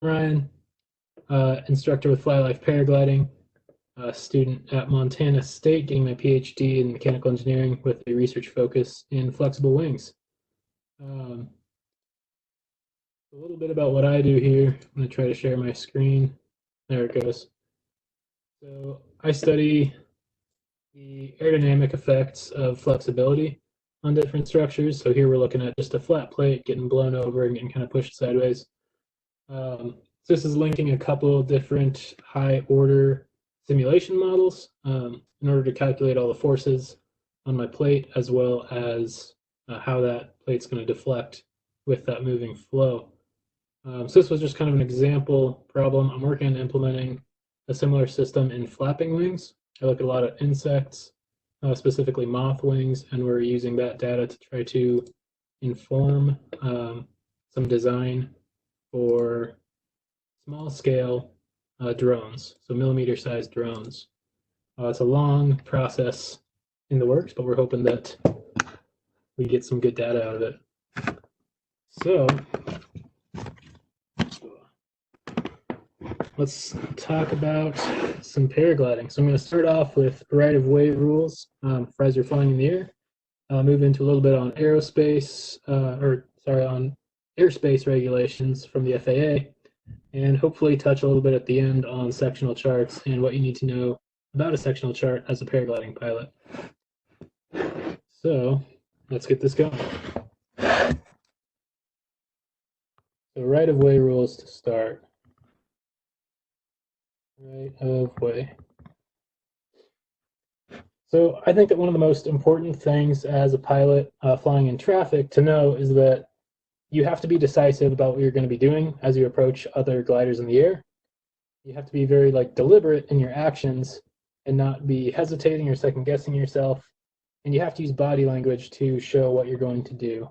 Ryan, instructor with FlyLife Paragliding, student at Montana State, getting my PhD in mechanical engineering with a research focus in flexible wings. A little bit about what I do here. I'm going to try to share my screen. There it goes. So I study the aerodynamic effects of flexibility on different structures. So here we're looking at just a flat plate getting blown over and getting kind of pushed sideways. So this is linking a couple different high order simulation models in order to calculate all the forces on my plate, as well as how that plate's going to deflect with that moving flow. So this was just kind of an example problem. I'm working on implementing a similar system in flapping wings. I look at a lot of insects, specifically moth wings, and we're using that data to try to inform some design for small scale drones, so millimeter sized drones. It's a long process in the works, but we're hoping that we get some good data out of it. So let's talk about some paragliding. So I'm going to start off with right-of-way rules for as you're flying in the air. Move into a little bit on aerospace, on airspace regulations from the FAA, and hopefully touch a little bit at the end on sectional charts and what you need to know about a sectional chart as a paragliding pilot. So let's get this going. So right-of-way rules to start. Right-of-way. So I think that one of the most important things as a pilot flying in traffic to know is that you have to be decisive about what you're going to be doing as you approach other gliders in the air. You have to be very deliberate in your actions and not be hesitating or second guessing yourself. And you have to use body language to show what you're going to do.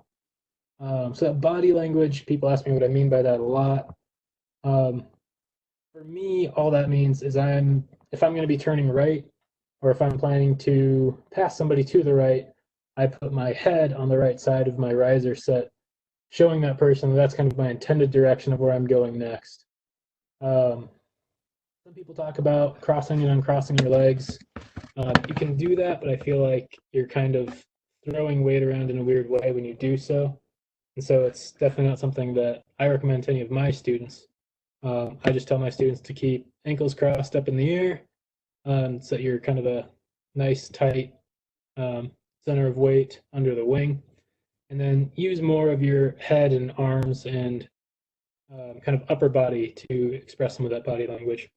So that body language, people ask me what I mean by that a lot. For me, all that means is if I'm going to be turning right, or if I'm planning to pass somebody to the right, I put my head on the right side of my riser set, showing that person that's kind of my intended direction of where I'm going next. Some people talk about crossing and uncrossing your legs. You can do that, but I feel like you're kind of throwing weight around in a weird way when you do so. And so it's definitely not something that I recommend to any of my students. I just tell my students to keep ankles crossed up in the air so that you're kind of a nice, tight center of weight under the wing. And then use more of your head and arms and kind of upper body to express some of that body language.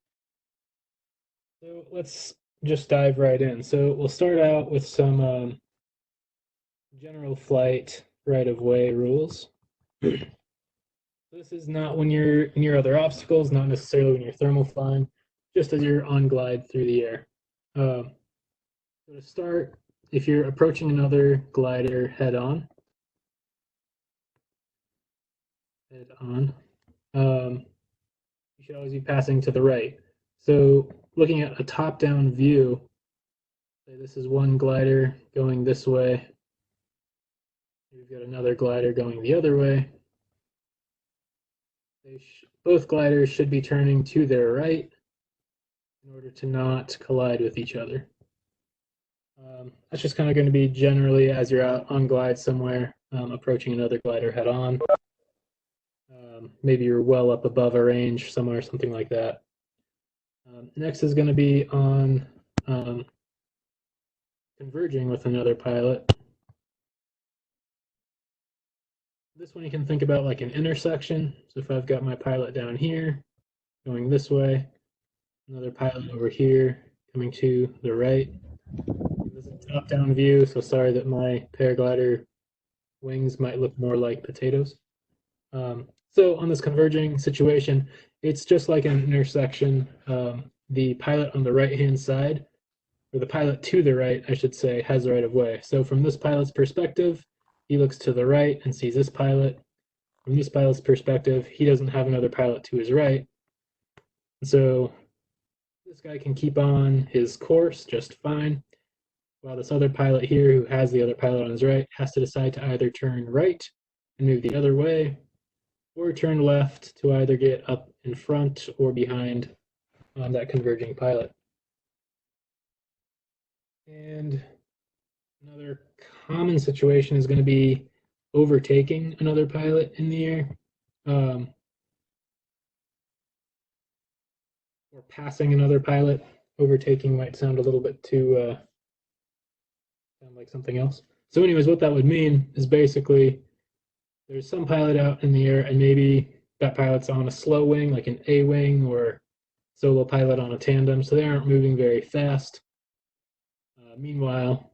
So let's just dive right in. So we'll start out with some general flight right-of-way rules. This is not when you're near other obstacles, not necessarily when you're thermal flying, just as you're on glide through the air. So to start, if you're approaching another glider head-on, you should always be passing to the right. So looking at a top-down view, say this is one glider going this way. We've got another glider going the other way. Both gliders should be turning to their right in order to not collide with each other. That's just kind of going to be generally as you're out on glide somewhere, approaching another glider head-on. Maybe you're well up above a range somewhere, something like that. Next is going to be on converging with another pilot. This one you can think about like an intersection. So if I've got my pilot down here, going this way, another pilot over here, coming to the right. This is a top-down view, so sorry that my paraglider wings might look more like potatoes. So on this converging situation, it's just like an intersection. The pilot on the right-hand side, or the pilot to the right, I should say, has the right of way. So from this pilot's perspective, he looks to the right and sees this pilot. From this pilot's perspective, he doesn't have another pilot to his right. And so this guy can keep on his course just fine, while this other pilot here, who has the other pilot on his right, has to decide to either turn right and move the other way, or turn left to either get up in front or behind that converging pilot. And another common situation is going to be overtaking another pilot in the air, or passing another pilot. Overtaking might sound a little bit too sound like something else. So anyways, what that would mean is basically there's some pilot out in the air and maybe that pilot's on a slow wing, like an A wing, or solo pilot on a tandem, so they aren't moving very fast. Meanwhile,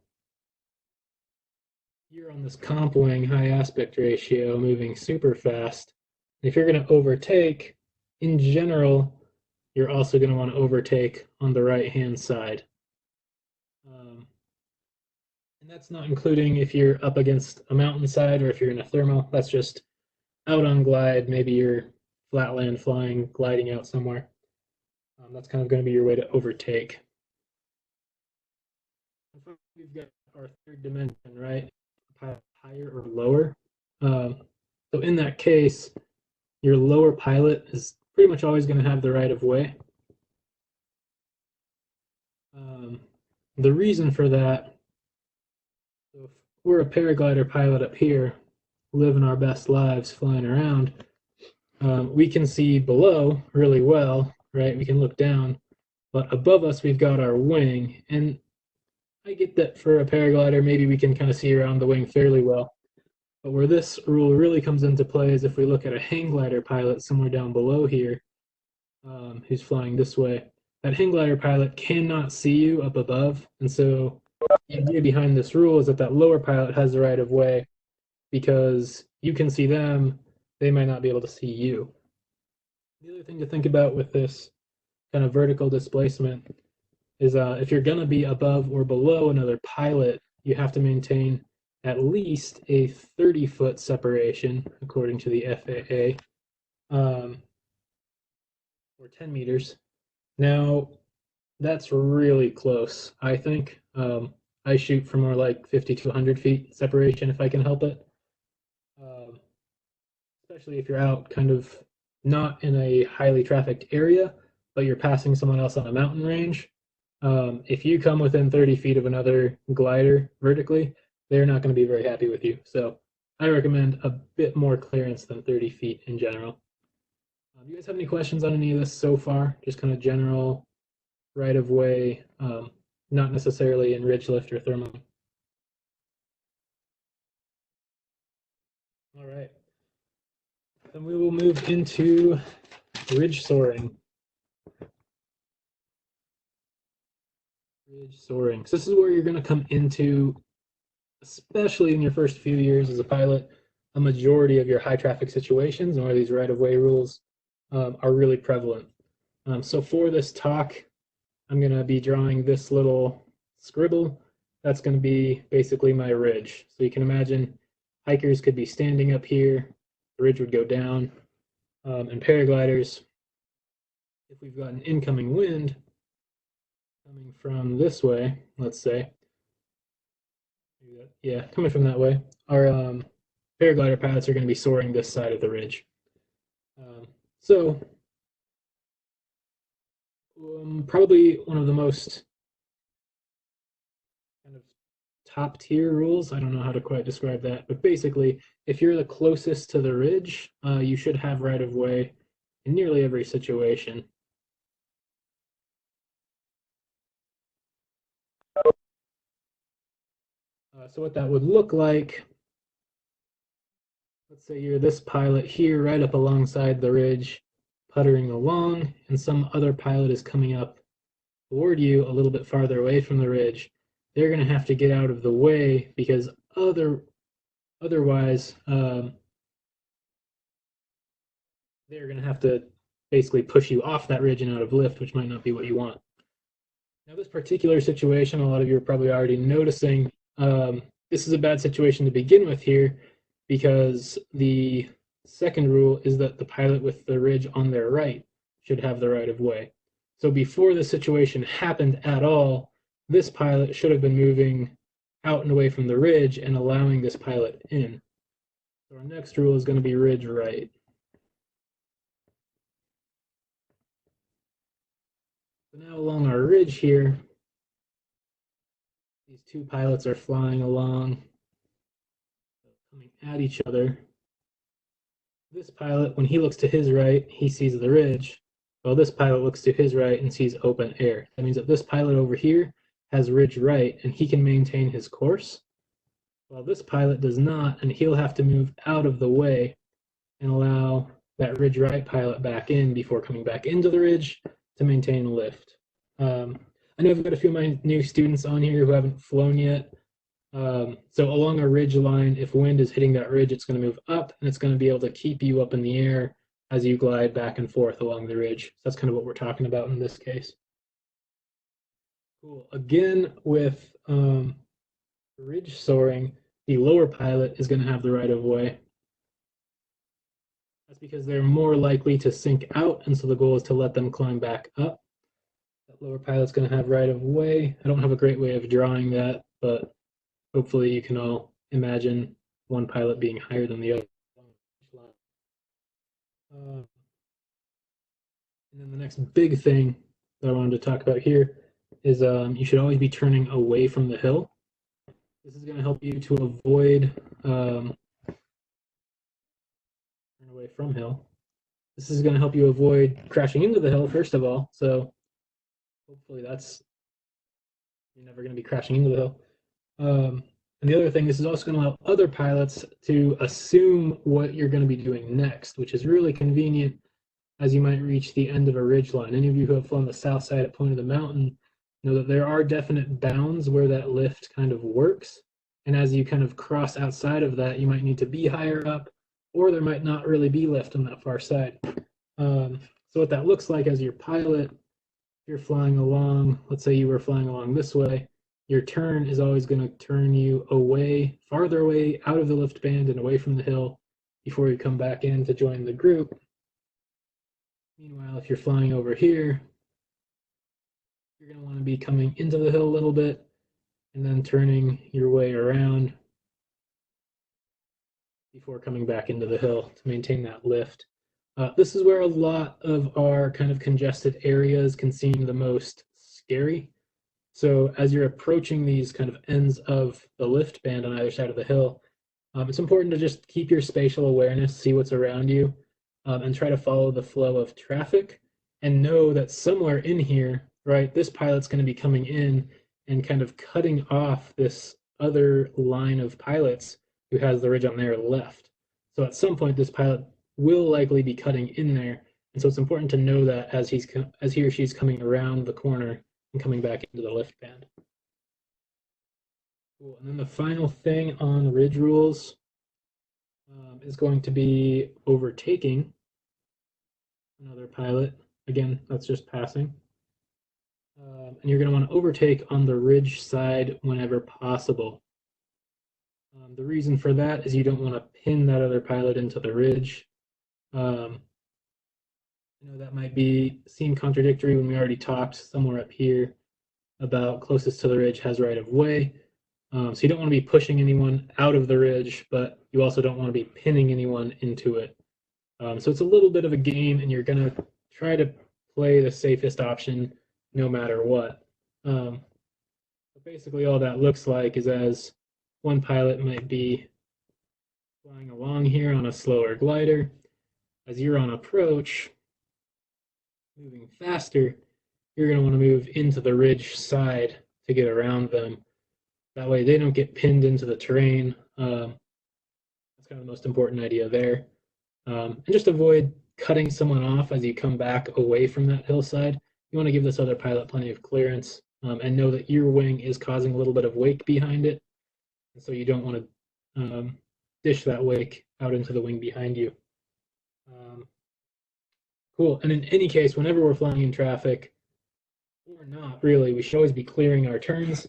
you're on this comp wing, high aspect ratio, moving super fast. And if you're going to overtake, in general, you're also going to want to overtake on the right-hand side. And that's not including if you're up against a mountainside or if you're in a thermal. That's just out on glide. Maybe you're flatland flying, gliding out somewhere. That's kind of going to be your way to overtake. We've got our third dimension, right? Higher or lower. So in that case, your lower pilot is pretty much always going to have the right of way. The reason for that, so if we're a paraglider pilot up here, living our best lives flying around, we can see below really well, right? We can look down, but above us we've got our wing, and I get that for a paraglider, maybe we can kind of see around the wing fairly well. But where this rule really comes into play is if we look at a hang glider pilot somewhere down below here, who's flying this way, that hang glider pilot cannot see you up above. And so the idea behind this rule is that that lower pilot has the right of way because you can see them, they might not be able to see you. The other thing to think about with this kind of vertical displacement is if you're going to be above or below another pilot, you have to maintain at least a 30-foot separation, according to the FAA, or 10 meters. Now, that's really close, I think. I shoot for more like 50 to 100 feet separation if I can help it. Especially if you're out kind of not in a highly trafficked area, but you're passing someone else on a mountain range. If you come within 30 feet of another glider vertically, they're not going to be very happy with you. So I recommend a bit more clearance than 30 feet in general. Do you guys have any questions on any of this so far? Just kind of general right of way, not necessarily in ridge lift or thermal. All right. Then we will move into ridge soaring. Ridge soaring. So this is where you're going to come into, especially in your first few years as a pilot, a majority of your high traffic situations and where these right-of-way rules are really prevalent. So for this talk, I'm going to be drawing this little scribble. That's going to be basically my ridge. So you can imagine hikers could be standing up here, the ridge would go down, and paragliders, if we've got an incoming wind coming from this way, let's say, yeah, coming from that way, our paraglider pilots are going to be soaring this side of the ridge. So probably one of the most kind of top tier rules, I don't know how to quite describe that, but basically if you're the closest to the ridge, you should have right of way in nearly every situation. So what that would look like, let's say you're this pilot here right up alongside the ridge, puttering along, and some other pilot is coming up toward you a little bit farther away from the ridge. They're going to have to get out of the way because otherwise they're going to have to basically push you off that ridge and out of lift, which might not be what you want. Now this particular situation, a lot of you are probably already noticing, this is a bad situation to begin with here because the second rule is that the pilot with the ridge on their right should have the right of way. So before the situation happened at all, this pilot should have been moving out and away from the ridge and allowing this pilot in. So our next rule is going to be ridge right. So now along our ridge here, these two pilots are flying along, coming at each other. This pilot, when he looks to his right, he sees the ridge, while this pilot looks to his right and sees open air. That means that this pilot over here has ridge right, and he can maintain his course, while this pilot does not, and he'll have to move out of the way and allow that ridge right pilot back in before coming back into the ridge to maintain lift. I know I've got a few of my new students on here who haven't flown yet. So along a ridge line, if wind is hitting that ridge, it's going to move up and it's going to be able to keep you up in the air as you glide back and forth along the ridge. So that's kind of what we're talking about in this case. Cool. Again, with ridge soaring, the lower pilot is going to have the right of way. That's because they're more likely to sink out, and so the goal is to let them climb back up. That lower pilot's going to have right of way. I don't have a great way of drawing that, but hopefully you can all imagine one pilot being higher than the other. And then the next big thing that I wanted to talk about here is you should always be turning away from the hill. This is going to help you to avoid turn away from hill. This is going to help you avoid crashing into the hill, first of all. So hopefully you're never going to be crashing into the hill. And the other thing, this is also going to allow other pilots to assume what you're going to be doing next, which is really convenient as you might reach the end of a ridge line. Any of you who have flown the south side at Point of the Mountain know that there are definite bounds where that lift kind of works. And as you kind of cross outside of that, you might need to be higher up, or there might not really be lift on that far side. So what that looks like as your pilot, you're flying along, let's say you were flying along this way, your turn is always going to turn you away, farther away out of the lift band and away from the hill before you come back in to join the group. Meanwhile, if you're flying over here, you're going to want to be coming into the hill a little bit and then turning your way around before coming back into the hill to maintain that lift. This is where a lot of our kind of congested areas can seem the most scary. So as you're approaching these kind of ends of the lift band on either side of the hill, it's important to just keep your spatial awareness, see what's around you, and try to follow the flow of traffic and know that somewhere in here, right, this pilot's going to be coming in and kind of cutting off this other line of pilots who has the ridge on their left. So at some point, this pilot will likely be cutting in there. And so it's important to know that as he or she's coming around the corner and coming back into the lift band. Cool. And then the final thing on ridge rules is going to be overtaking another pilot. Again, that's just passing. And you're going to want to overtake on the ridge side whenever possible. The reason for that is you don't want to pin that other pilot into the ridge. That might seem contradictory when we already talked somewhere up here about closest to the ridge has right of way. So you don't want to be pushing anyone out of the ridge, but you also don't want to be pinning anyone into it. So it's a little bit of a game, and you're going to try to play the safest option no matter what. But basically all that looks like is as one pilot might be flying along here on a slower glider. As you're on approach, moving faster, you're going to want to move into the ridge side to get around them. That way they don't get pinned into the terrain. That's kind of the most important idea there. And just avoid cutting someone off as you come back away from that hillside. You want to give this other pilot plenty of clearance and know that your wing is causing a little bit of wake behind it. And so you don't want to dish that wake out into the wing behind you. Cool. And in any case, whenever we're flying in traffic, or not really, we should always be clearing our turns.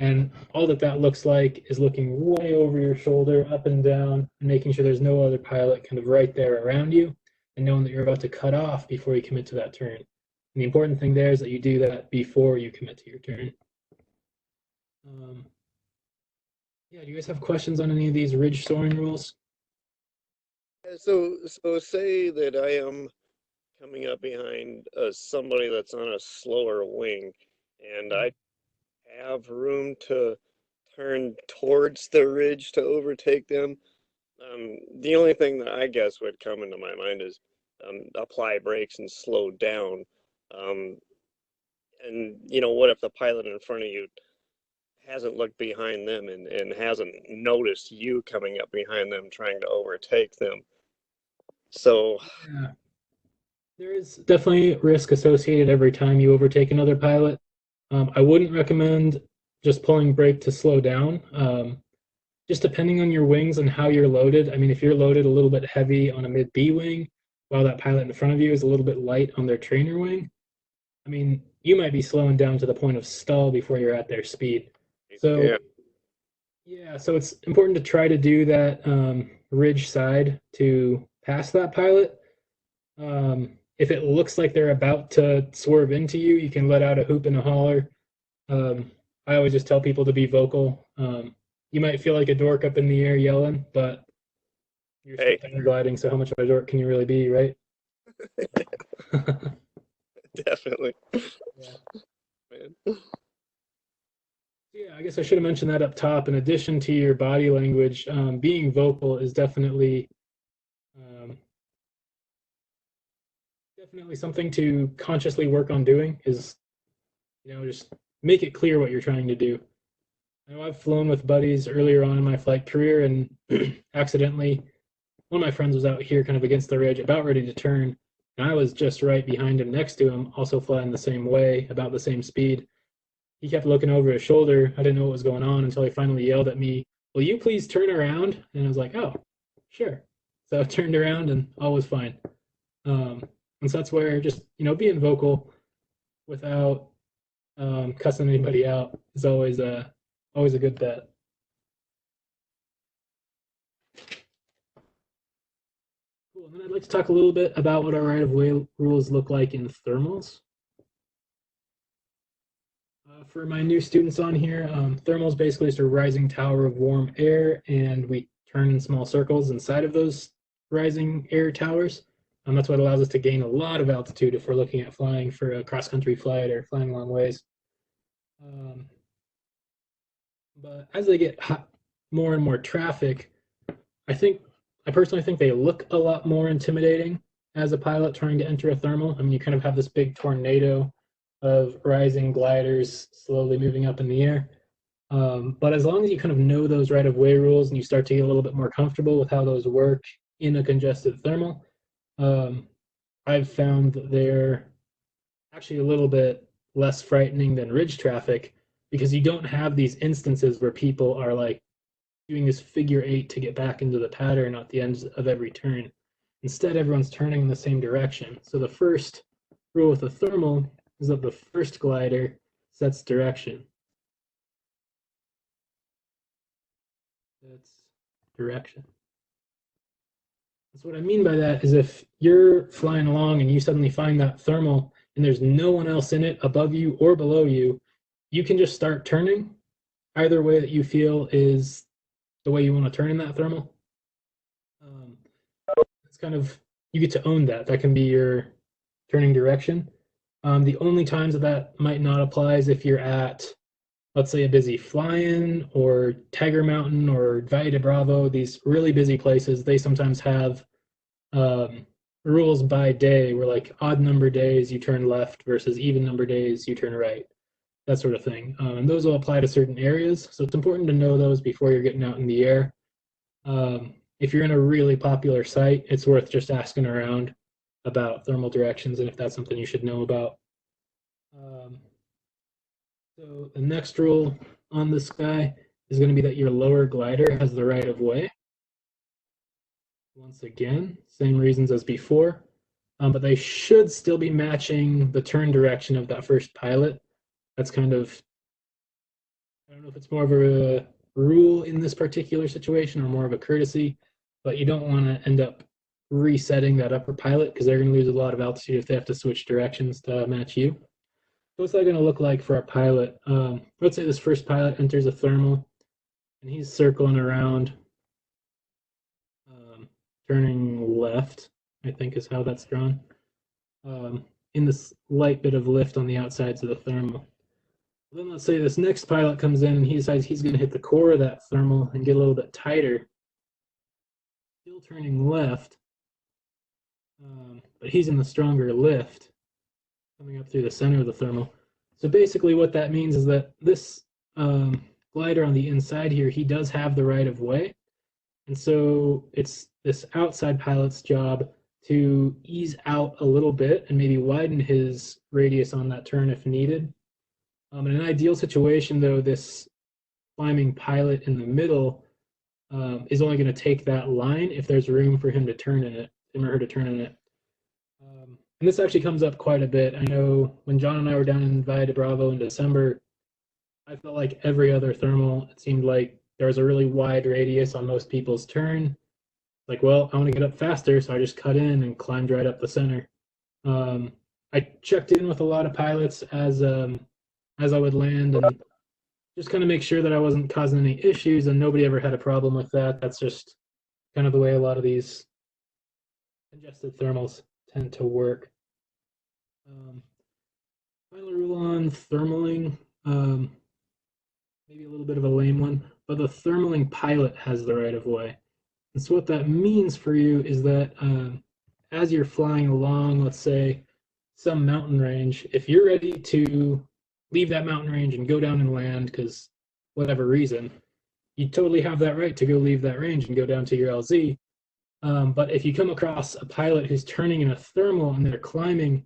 And all that looks like is looking way over your shoulder, up and down, and making sure there's no other pilot kind of right there around you, and knowing that you're about to cut off before you commit to that turn. And the important thing there is that you do that before you commit to your turn. Yeah, do you guys have questions on any of these ridge soaring rules? So say that I am coming up behind somebody that's on a slower wing, and I have room to turn towards the ridge to overtake them. The only thing that I guess would come into my mind is apply brakes and slow down. Um, and what if the pilot in front of you hasn't looked behind them and hasn't noticed you coming up behind them trying to overtake them? So, Yeah. There is definitely risk associated every time you overtake another pilot. I wouldn't recommend just pulling brake to slow down. Just depending on your wings and how you're loaded. I mean, if you're loaded a little bit heavy on a mid B wing, while that pilot in front of you is a little bit light on their trainer wing, I mean, you might be slowing down to the point of stall before you're at their speed. So, yeah, yeah, so it's important to try to do that ridge side to pass that pilot. If it looks like they're about to swerve into you, you can let out a hoop and a holler. I always just tell people to be vocal. You might feel like a dork up in the air yelling, but you're still hey, paragliding, so how much of a dork can you really be, right? definitely, Yeah. man. Yeah, I guess I should have mentioned that up top. In addition to your body language, being vocal is um, definitely something to consciously work on doing. Is just make it clear what you're trying to do. I know I've flown with buddies earlier on in my flight career, and accidentally, one of my friends was out here kind of against the ridge, about ready to turn, and I was just right behind him, next to him, also flying the same way, about the same speed. He kept looking over his shoulder. I didn't know what was going on until he finally yelled at me, "Will you please turn around?" And I was like, "Oh, sure." So I turned around and all was fine. Um, and so that's where just being vocal without cussing anybody out is always a good bet. Cool. And then I'd like to talk a little bit about what our right-of-way rules look like in thermals. For my new students on here, thermals basically is a rising tower of warm air, and we turn in small circles inside of those rising air towers. That's what allows us to gain a lot of altitude if we're looking at flying for a cross-country flight or flying long ways. Um, but as they get more and more traffic, I think I personally think they look a lot more intimidating as a pilot trying to enter a thermal. I mean, you kind of have this big tornado of rising gliders slowly moving up in the air. But as long as you kind of know those right of way rules and you start to get a little bit more comfortable with how those work in a congested thermal, um, I've found that they're actually a little bit less frightening than ridge traffic because you don't have these instances where people are like doing this figure eight to get back into the pattern at the ends of every turn. Instead, everyone's turning in the same direction. So the first rule with a thermal is that the first glider sets direction. That's direction. That's what I mean by that is if you're flying along and you suddenly find that thermal and there's no one else in it above you or below you, you can just start turning either way that you feel is the way you want to turn in that thermal. Um, it's kind of you get to own that. That can be your turning direction. The only times that that might not apply is if you're at, let's say, a busy fly-in or Tiger Mountain or Valle de Bravo. These really busy places, they sometimes have um, rules by day where like odd number days you turn left versus even number days you turn right, that sort of thing. And those will apply to certain areas. So it's important to know those before you're getting out in the air. If you're in a really popular site, it's worth just asking around about thermal directions and if that's something you should know about. Um, so the next rule on this guy is going to be that your lower glider has the right of way. Once again, same reasons as before, but they should still be matching the turn direction of that first pilot. That's kind of, I don't know if it's more of a rule in this particular situation or more of a courtesy, but you don't want to end up resetting that upper pilot because they're going to lose a lot of altitude if they have to switch directions to match you. So what's that going to look like for a pilot? Let's say this first pilot enters a thermal and he's circling around, um, turning left, I think is how that's drawn. in this light bit of lift on the outsides of the thermal. Then let's say this next pilot comes in and he decides he's going to hit the core of that thermal and get a little bit tighter, still turning left, but he's in the stronger lift coming up through the center of the thermal. So basically what that means is that this glider on the inside here, he does have the right of way. And so it's this outside pilot's job to ease out a little bit and maybe widen his radius on that turn if needed. In an ideal situation, though, this climbing pilot in the middle is only going to take that line if there's room for him to turn in it, him or her to turn in it. And this actually comes up quite a bit. I know when John and I were down in Valle de Bravo in December, I felt like every other thermal, it seemed like there was a really wide radius on most people's turn. Like, well, I want to get up faster, so I just cut in and climbed right up the center. I checked in with a lot of pilots as I would land and just kind of make sure that I wasn't causing any issues, and nobody ever had a problem with that. That's just kind of the way a lot of these congested thermals tend to work. Final rule on thermaling, maybe a little bit of a lame one, but the thermaling pilot has the right of way. And so what that means for you is that as you're flying along, let's say some mountain range, if you're ready to leave that mountain range and go down and land because whatever reason, you totally have that right to go leave that range and go down to your LZ. But if you come across a pilot who's turning in a thermal and they're climbing,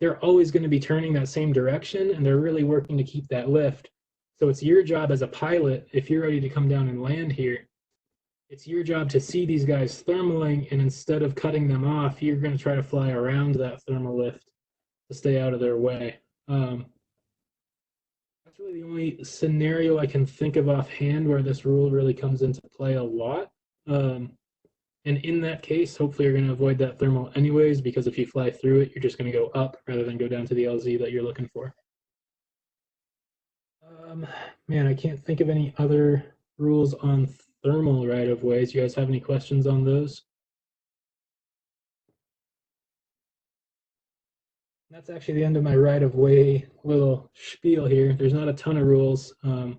they're always going to be turning that same direction and they're really working to keep that lift. So it's your job as a pilot, if you're ready to come down and land here, it's your job to see these guys thermaling, and instead of cutting them off, you're going to try to fly around that thermal lift to stay out of their way. That's really the only scenario I can think of offhand where this rule really comes into play a lot. And in that case, hopefully you're going to avoid that thermal anyways, because if you fly through it, you're just going to go up rather than go down to the LZ that you're looking for. Man, I can't think of any other rules on thermal right of ways. You guys have any questions on those? That's actually the end of my right of way little spiel here. There's not a ton of rules. Do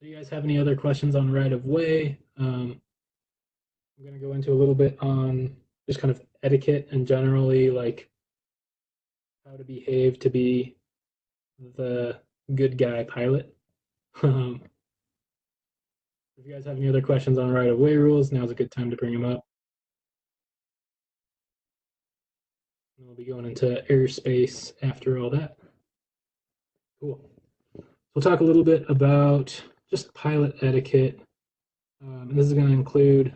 you guys have any other questions on right of way? I'm going to go into a little bit on just kind of etiquette and generally like how to behave to be the good guy pilot. If you guys have any other questions on right of way rules, now's a good time to bring them up. And we'll be going into airspace after all that. Cool. We'll talk a little bit about just pilot etiquette. And this is going to include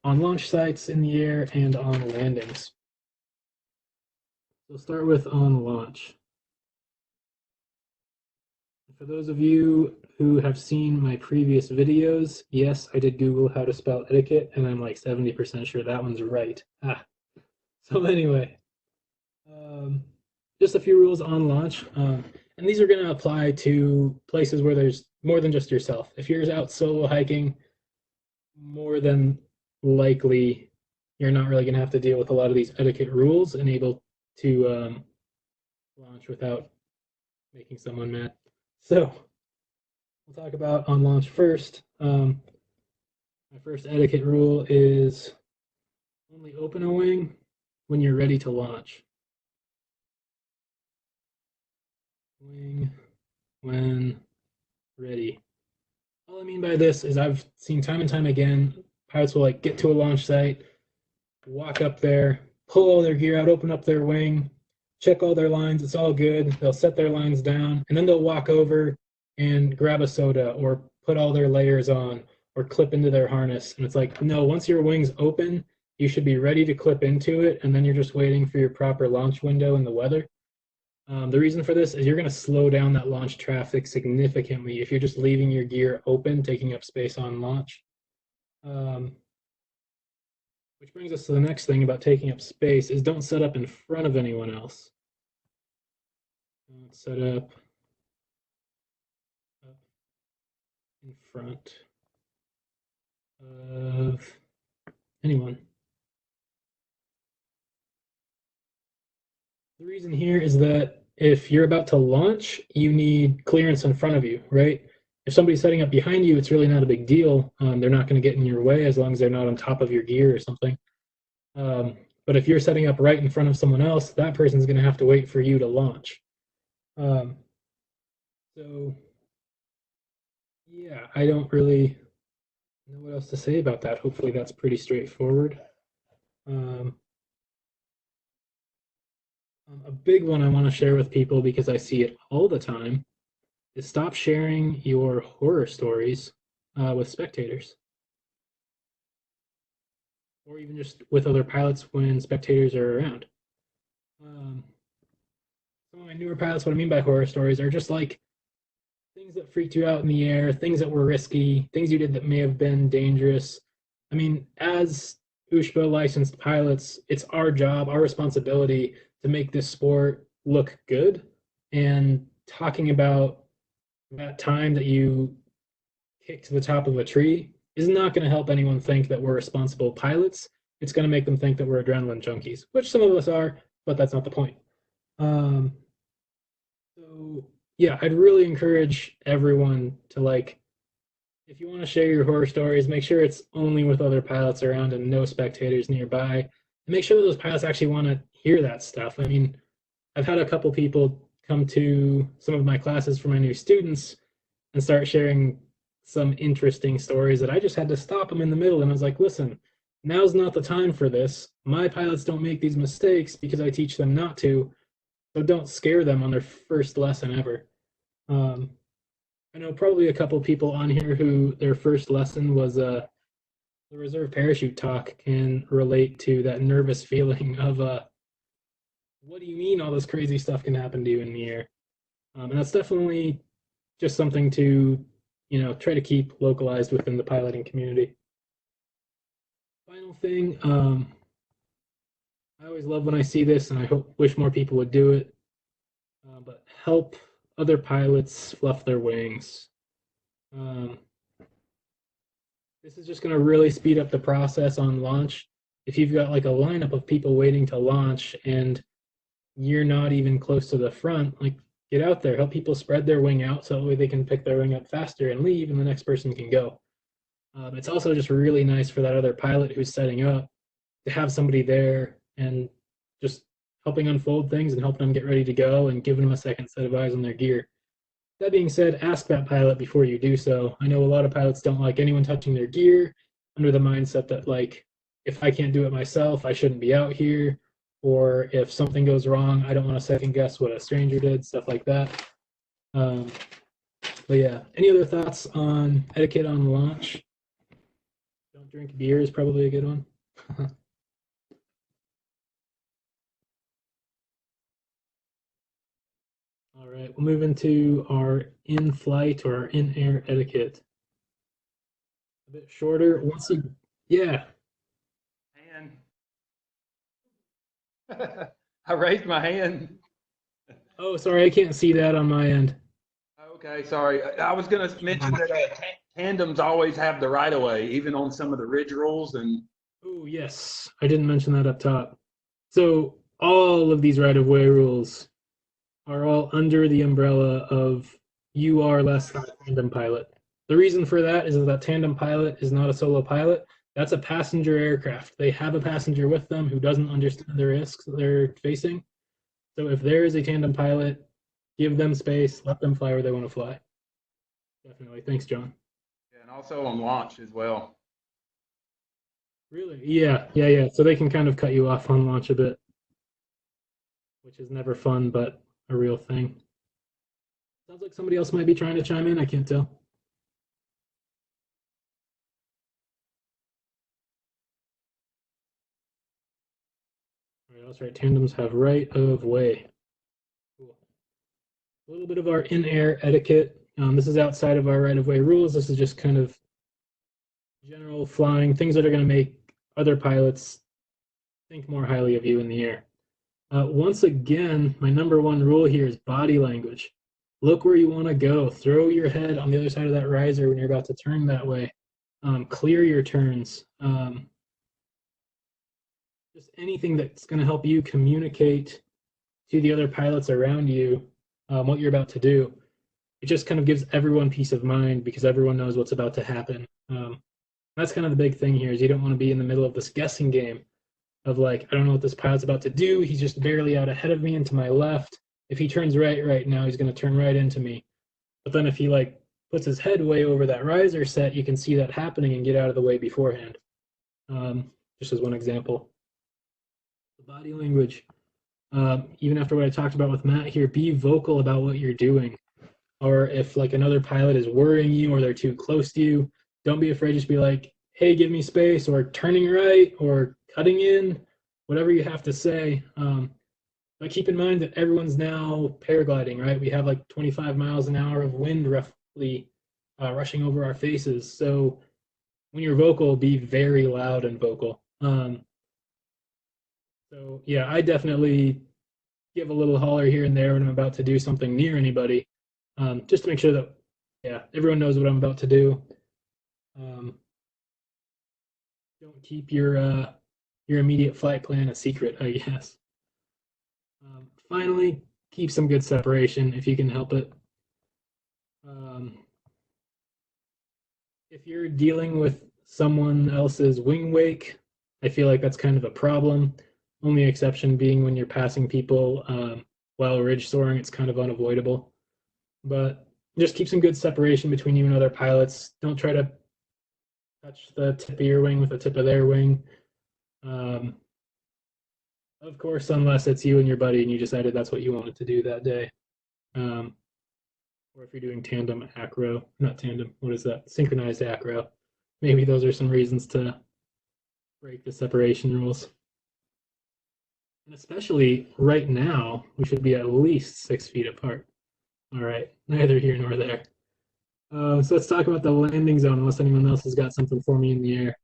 on launch sites, in the air, and on landings. We'll start with on launch. For those of you who have seen my previous videos, yes, I did Google how to spell etiquette, and I'm like 70% sure that one's right. So anyway, just a few rules on launch. And these are going to apply to places where there's more than just yourself. If you're out solo hiking, more than likely you're not really going to have to deal with a lot of these etiquette rules and able to launch without making someone mad. So we'll talk about on launch first. My first etiquette rule is only open a wing when you're ready to launch. Wing when ready. All I mean by this is I've seen time and time again, pilots will like get to a launch site, walk up there, pull all their gear out, open up their wing, check all their lines, it's all good. They'll set their lines down, and then they'll walk over and grab a soda or put all their layers on or clip into their harness. And it's like, no, once your wing's open, you should be ready to clip into it, and then you're just waiting for your proper launch window in the weather. The reason for this is you're going to slow down that launch traffic significantly if you're just leaving your gear open, taking up space on launch. Which brings us to the next thing about taking up space is don't set up in front of anyone else. Don't set up in front of anyone. The reason here is that if you're about to launch, you need clearance in front of you, right? If somebody's setting up behind you, it's really not a big deal. They're not going to get in your way as long as they're not on top of your gear or something. But if you're setting up right in front of someone else, that person's going to have to wait for you to launch. Um, so, yeah, I don't really know what else to say about that. Hopefully, that's pretty straightforward. Um, a big one I want to share with people because I see it all the time is stop sharing your horror stories with spectators or even just with other pilots when spectators are around. Some of my newer pilots, what I mean by horror stories are just like things that freaked you out in the air, things that were risky, things you did that may have been dangerous. I mean, as USHPA licensed pilots, it's our job, our responsibility to make this sport look good. And talking about that time that you kicked to the top of a tree is not going to help anyone think that we're responsible pilots. It's going to make them think that we're adrenaline junkies, which some of us are, but that's not the point. Um, so yeah, I'd really encourage everyone to like, if you want to share your horror stories, make sure it's only with other pilots around and no spectators nearby. And make sure that those pilots actually want to hear that stuff. I mean, I've had a couple people come to some of my classes for my new students and start sharing some interesting stories that I just had to stop them in the middle. And I was like, listen, now's not the time for this. My pilots don't make these mistakes because I teach them not to. So don't scare them on their first lesson ever. I know probably a couple people on here who their first lesson was the reserve parachute talk can relate to that nervous feeling of what do you mean all this crazy stuff can happen to you in the air? And that's definitely just something to try to keep localized within the piloting community. Final thing, I always love when I see this, and I wish more people would do it. But help other pilots fluff their wings. Um, this is just going to really speed up the process on launch. If you've got like a lineup of people waiting to launch and you're not even close to the front, like get out there, help people spread their wing out so that way they can pick their wing up faster and leave, and the next person can go. It's also just really nice for that other pilot who's setting up to have somebody there and just helping unfold things and helping them get ready to go and giving them a second set of eyes on their gear. That being said, ask that pilot before you do so. I know a lot of pilots don't like anyone touching their gear under the mindset that, like, if I can't do it myself, I shouldn't be out here. Or if something goes wrong, I don't want to second guess what a stranger did, stuff like that. But yeah, any other thoughts on etiquette on launch? Don't drink beer is probably a good one. All right, we'll move into our in-flight or in-air etiquette. A bit shorter. Yeah. Hand. I raised my hand. Oh, sorry, I can't see that on my end. Okay, sorry. I was going to mention that tandems always have the right of way, even on some of the ridge rules. And oh, yes, I didn't mention that up top. So all of these right-of-way rules are all under the umbrella of you are less than a tandem pilot. The reason for that is that tandem pilot is not a solo pilot. That's a passenger aircraft. They have a passenger with them who doesn't understand the risks that they're facing. So if there is a tandem pilot, give them space, let them fly where they want to fly. Definitely. Thanks, John. and also on launch as well. Really? Yeah. So they can kind of cut you off on launch a bit, which is never fun, but a real thing. Sounds like somebody else might be trying to chime in. I can't tell. All right, that's right. Tandems have right of way. Cool. A little bit of our in-air etiquette. This is outside of our right-of-way rules. This is just kind of general flying, things that are going to make other pilots think more highly of you in the air. Once again, my number one rule here is body language. Look where you want to go. Throw your head on the other side of that riser when you're about to turn that way. Clear your turns. Just anything that's going to help you communicate to the other pilots around you what you're about to do, it just kind of gives everyone peace of mind because everyone knows what's about to happen. That's kind of the big thing here is you don't want to be in the middle of this guessing game of like, I don't know what this pilot's about to do. He's just barely out ahead of me and to my left. If he turns right now, he's going to turn right into me. But then if he like puts his head way over that riser set, you can see that happening and get out of the way beforehand. Just as one example. The body language. Even after what I talked about with Matt here, be vocal about what you're doing. Or if like another pilot is worrying you or they're too close to you, don't be afraid. Just be like, hey, give me space, or turning right, or cutting in, whatever you have to say. But keep in mind that everyone's now paragliding, right? We have like 25 miles an hour of wind roughly rushing over our faces. So when you're vocal, be very loud and vocal. So yeah, I definitely give a little holler here and there when I'm about to do something near anybody, just to make sure that, yeah, everyone knows what I'm about to do. Don't keep your immediate flight plan a secret, I guess. Finally, keep some good separation if you can help it. If you're dealing with someone else's wing wake, I feel like that's kind of a problem. Only exception being when you're passing people while ridge soaring, it's kind of unavoidable. But just keep some good separation between you and other pilots. Don't try to touch the tip of your wing with the tip of their wing. Of course, unless it's you and your buddy and you decided that's what you wanted to do that day. Or if you're doing tandem acro, not tandem, what is that? Synchronized acro. Maybe those are some reasons to break the separation rules. And especially right now, we should be at least 6 feet apart. All right, neither here nor there. So let's talk about the landing zone, unless anyone else has got something for me in the air.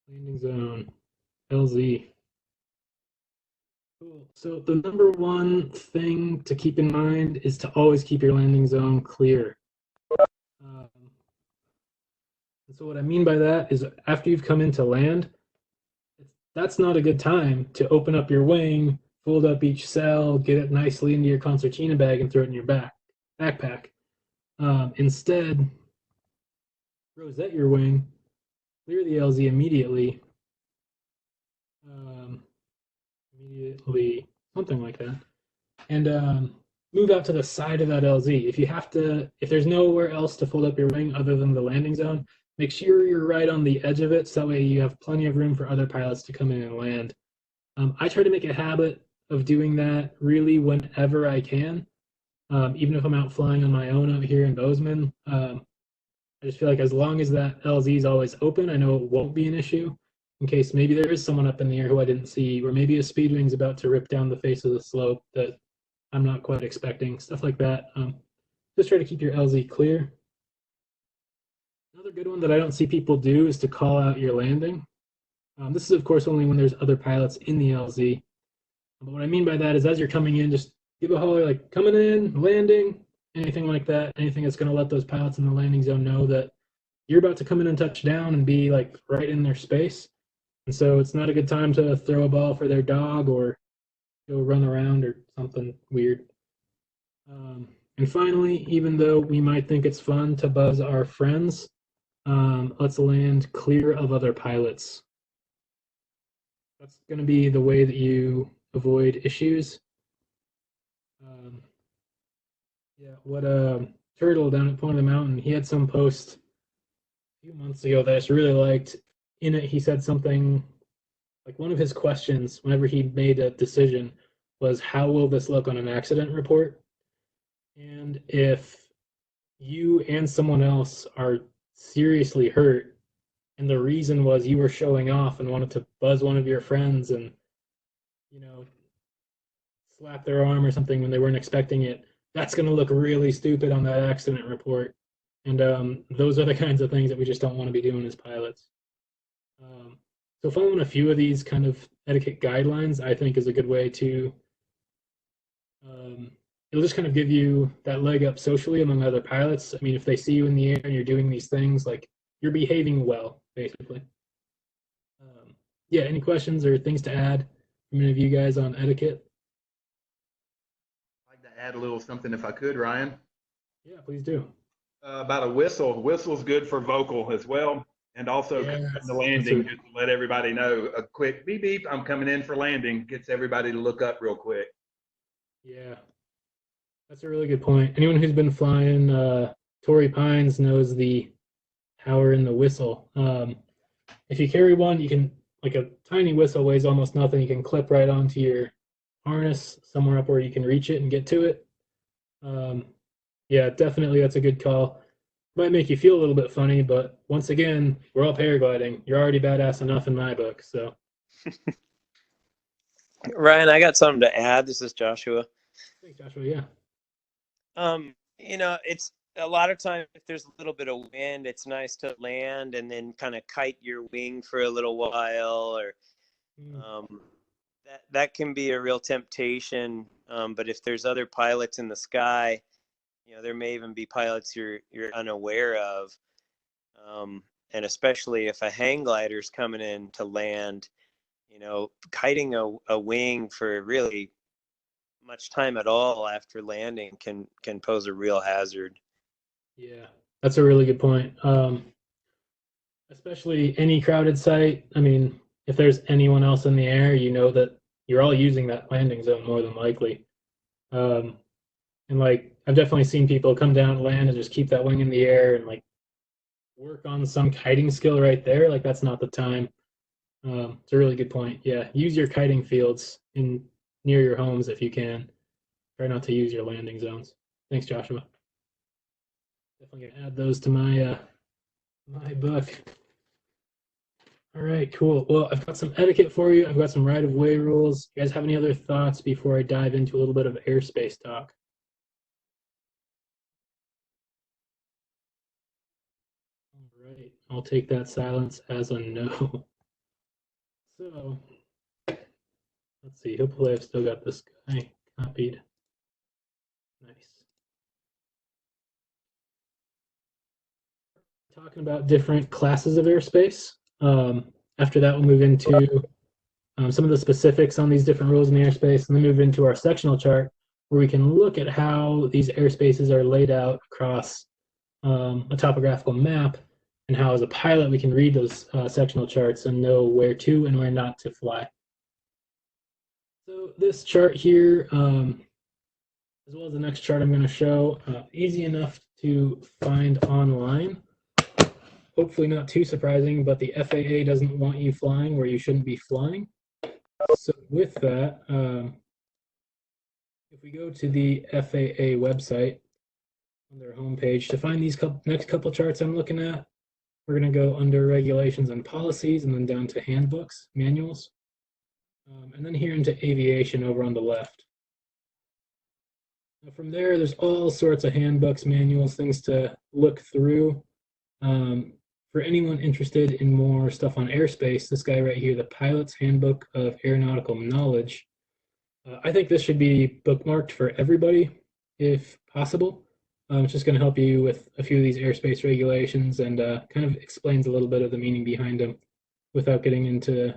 Landing zone, LZ. Cool. So the number one thing to keep in mind is to always keep your landing zone clear. So what I mean by that is after you've come into land, that's not a good time to open up your wing, fold up each cell, get it nicely into your concertina bag, and throw it in your backpack. Instead, rosette your wing, clear the LZ immediately, something like that, and move out to the side of that LZ. If there's nowhere else to fold up your wing other than the landing zone, make sure you're right on the edge of it, so that way you have plenty of room for other pilots to come in and land. I try to make a habit of doing that really whenever I can, even if I'm out flying on my own out here in Bozeman. I just feel like as long as that LZ is always open, I know it won't be an issue in case maybe there is someone up in the air who I didn't see, or maybe a speedwing's about to rip down the face of the slope that I'm not quite expecting, stuff like that. Just try to keep your LZ clear. Another good one that I don't see people do is to call out your landing. This is, of course, only when there's other pilots in the LZ. But what I mean by that is as you're coming in, just give a holler like coming in, landing, anything like that, anything that's going to let those pilots in the landing zone know that you're about to come in and touch down and be like right in their space. And so it's not a good time to throw a ball for their dog or go run around or something weird. And finally, even though we might think it's fun to buzz our friends, let's land clear of other pilots. That's going to be the way that you avoid issues. Yeah, what Turtle down at Point of the Mountain, he had some post a few months ago that I just really liked. In it, he said something like one of his questions whenever he made a decision was, how will this look on an accident report? And if you and someone else are seriously hurt, and the reason was you were showing off and wanted to buzz one of your friends and, slap their arm or something when they weren't expecting it, that's going to look really stupid on that accident report. And those are the kinds of things that we just don't want to be doing as pilots. So following a few of these kind of etiquette guidelines, I think, is a good way to it'll just kind of give you that leg up socially among other pilots. I mean, if they see you in the air and you're doing these things, like you're behaving well, basically. Yeah, any questions or things to add from any of you guys on etiquette? I'd like to add a little something if I could, Ryan. Yeah, please do. About a whistle. Whistle's good for vocal as well. And also Yeah, the landing, just to let everybody know, a quick beep beep, I'm coming in for landing, gets everybody to look up real quick. yeah, that's a really good point. Anyone who's been flying Torrey Pines knows the power in the whistle. If you carry one, you can, like a tiny whistle weighs almost nothing. You can clip right onto your harness somewhere up where you can reach it and get to it. Yeah, definitely that's a good call. Might make you feel a little bit funny, but once again, we're all paragliding. You're already badass enough in my book. So, Ryan, I got something to add. This is Joshua. thanks, Joshua. Yeah. It's a lot of times if there's a little bit of wind, it's nice to land and then kind of kite your wing for a little while, or that can be a real temptation. But if there's other pilots in the sky, there may even be pilots you're unaware of. And especially if a hang glider's coming in to land, kiting a wing for really much time at all after landing can pose a real hazard. Yeah, that's a really good point. Especially any crowded site. I mean, if there's anyone else in the air, you know that you're all using that landing zone more than likely. And like, I've definitely seen people come down and land and just keep that wing in the air and like work on some kiting skill right there. Like, that's not the time. It's a really good point. Yeah, use your kiting fields near your homes if you can. Try not to use your landing zones. Thanks, Joshua. Definitely gonna add those to my my book. All right, cool. Well, I've got some etiquette for you. I've got some right-of-way rules. You guys have any other thoughts before I dive into a little bit of airspace talk? All right, I'll take that silence as a no. So, let's see. Hopefully, I've still got this guy copied. Nice. Talking about different classes of airspace. After that, we'll move into some of the specifics on these different rules in the airspace, and then move into our sectional chart, where we can look at how these airspaces are laid out across a topographical map, and how, as a pilot, we can read those sectional charts and know where to and where not to fly. So this chart here, as well as the next chart I'm going to show, easy enough to find online. Hopefully not too surprising, but the FAA doesn't want you flying where you shouldn't be flying. So with that, if we go to the FAA website on their homepage, to find these next couple charts I'm looking at, we're going to go under regulations and policies and then down to handbooks, manuals, and then here into aviation over on the left. Now from there, there's all sorts of handbooks, manuals, things to look through. For anyone interested in more stuff on airspace, this guy right here, the Pilot's Handbook of Aeronautical Knowledge, I think this should be bookmarked for everybody if possible. It's just going to help you with a few of these airspace regulations and kind of explains a little bit of the meaning behind them without getting into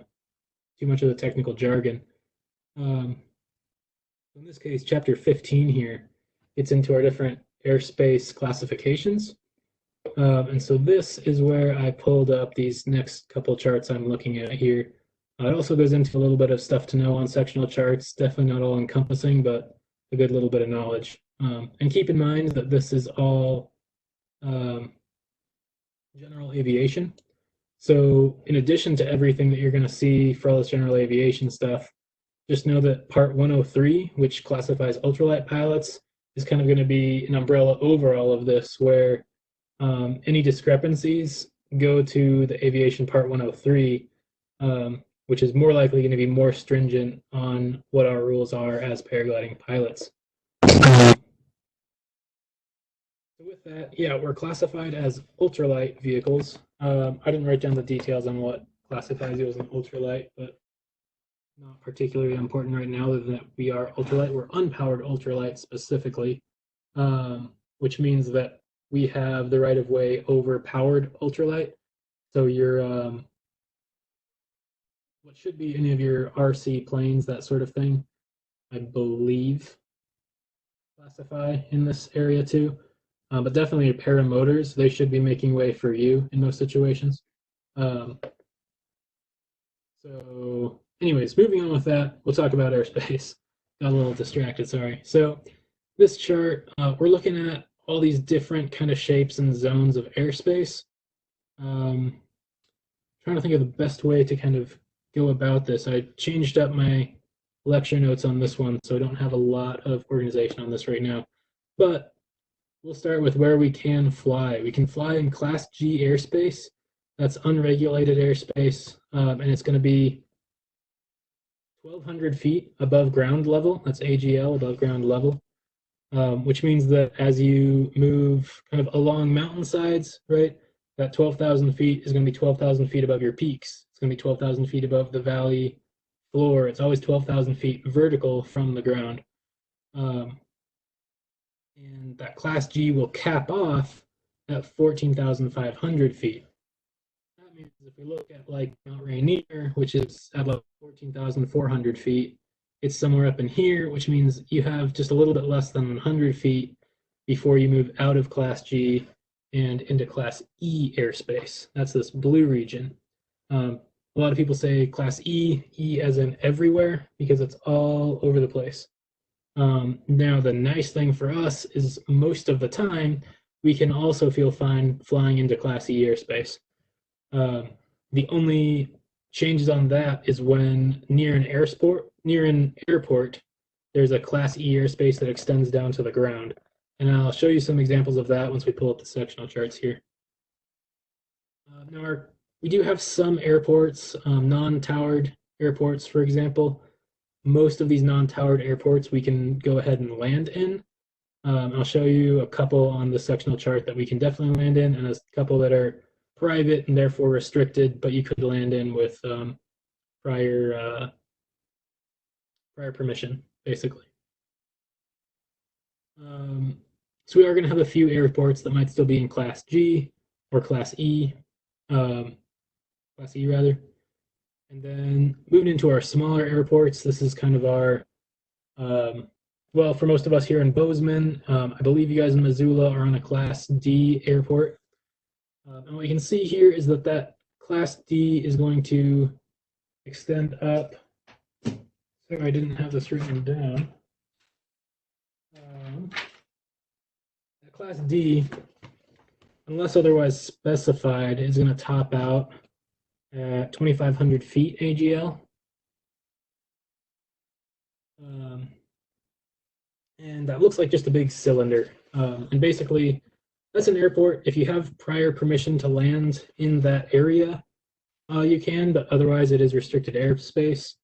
too much of the technical jargon. In this case, chapter 15 here, it's into our different airspace classifications. And so this is where I pulled up these next couple charts I'm looking at here. It also goes into a little bit of stuff to know on sectional charts, definitely not all encompassing, but a good little bit of knowledge. And keep in mind that this is all general aviation. So in addition to everything that you're going to see for all this general aviation stuff, just know that Part 103, which classifies ultralight pilots, is kind of going to be an umbrella over all of this, where any discrepancies go to the aviation Part 103, which is more likely going to be more stringent on what our rules are as paragliding pilots. So with that, yeah, we're classified as ultralight vehicles. I didn't write down the details on what classifies you as an ultralight, but not particularly important right now, other than that we are ultralight. We're unpowered ultralight specifically, which means that we have the right of way over powered ultralight. So your what should be any of your RC planes, that sort of thing, I believe, classify in this area too. But definitely your paramotors, they should be making way for you in most situations. So anyways, moving on with that, we'll talk about airspace. Got a little distracted, sorry. So this chart, we're looking at all these different kind of shapes and zones of airspace. Trying to think of the best way to kind of go about this. I changed up my lecture notes on this one, so I don't have a lot of organization on this right now. But we'll start with where we can fly. We can fly in Class G airspace. That's unregulated airspace, and it's going to be 1,200 feet above ground level. That's AGL, above ground level, which means that as you move kind of along mountainsides, right, that 12,000 feet is going to be 12,000 feet above your peaks. It's going to be 12,000 feet above the valley floor. It's always 12,000 feet vertical from the ground. And that Class G will cap off at 14,500 feet. That means if we look at like Mount Rainier, which is at like 14,400 feet, it's somewhere up in here, which means you have just a little bit less than 100 feet before you move out of Class G and into Class E airspace. That's this blue region. A lot of people say Class E as in everywhere, because it's all over the place. Now, the nice thing for us is most of the time, we can also feel fine flying into Class E airspace. The only changes on that is when near an airport, there's a Class E airspace that extends down to the ground. And I'll show you some examples of that once we pull up the sectional charts here. Now, we do have some airports, non-towered airports, for example. Most of these non-towered airports we can go ahead and land in. I'll show you a couple on the sectional chart that we can definitely land in, and a couple that are private and therefore restricted, but you could land in with prior permission, basically. So we are going to have a few airports that might still be in Class G or Class E, Class E rather. And then moving into our smaller airports, this is kind of our, well, for most of us here in Bozeman, I believe you guys in Missoula are on a Class D airport. And what you can see here is that that Class D is going to extend up. Sorry, I didn't have this written down. That Class D, unless otherwise specified, is going to top out at 2,500 feet AGL. And that looks like just a big cylinder. And basically, that's an airport. If you have prior permission to land in that area, you can, but otherwise it is restricted airspace.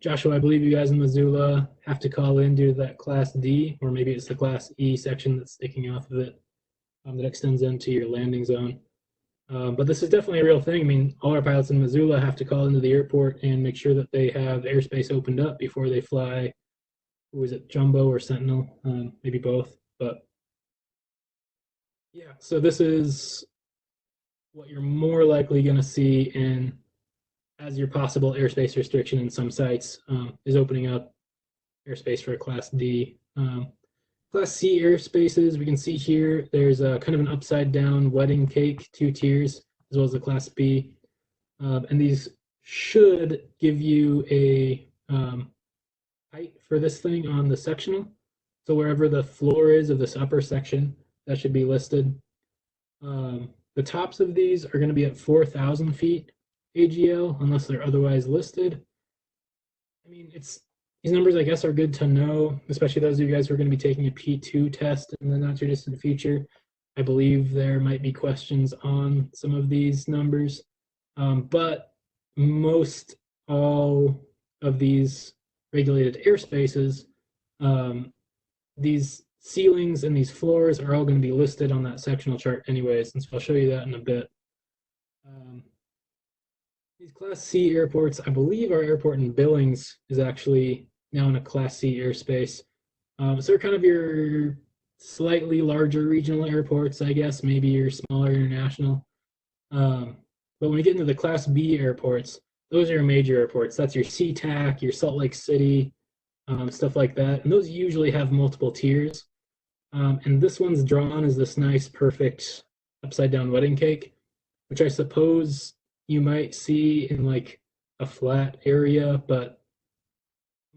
Joshua, I believe you guys in Missoula have to call in due to that Class D, or maybe it's the Class E section that's sticking off of it that extends into your landing zone. But this is definitely a real thing. I mean, all our pilots in Missoula have to call into the airport and make sure that they have airspace opened up before they fly. Who is it, Jumbo or Sentinel? Maybe both. But yeah, so this is what you're more likely going to see in as your possible airspace restriction in some sites is opening up airspace for a Class D. Class C airspaces, we can see here, there's a kind of an upside down wedding cake, 2 tiers, as well as the Class B. And these should give you a height for this thing on the sectional. So wherever the floor is of this upper section, that should be listed. The tops of these are going to be at 4,000 feet AGL, unless they're otherwise listed. I mean, these numbers, I guess, are good to know, especially those of you guys who are going to be taking a P2 test in the not too distant future. I believe there might be questions on some of these numbers, but most all of these regulated airspaces, these ceilings and these floors are all going to be listed on that sectional chart anyways, and so I'll show you that in a bit. These Class C airports, I believe our airport in Billings is actually now in a Class C airspace. So they're kind of your slightly larger regional airports, I guess, maybe your smaller international. Um, but when you get into the Class B airports, those are your major airports. That's your SeaTac, your Salt Lake City, stuff like that. And those usually have multiple tiers. And this one's drawn as this nice, perfect upside down wedding cake, which I suppose you might see in like a flat area, but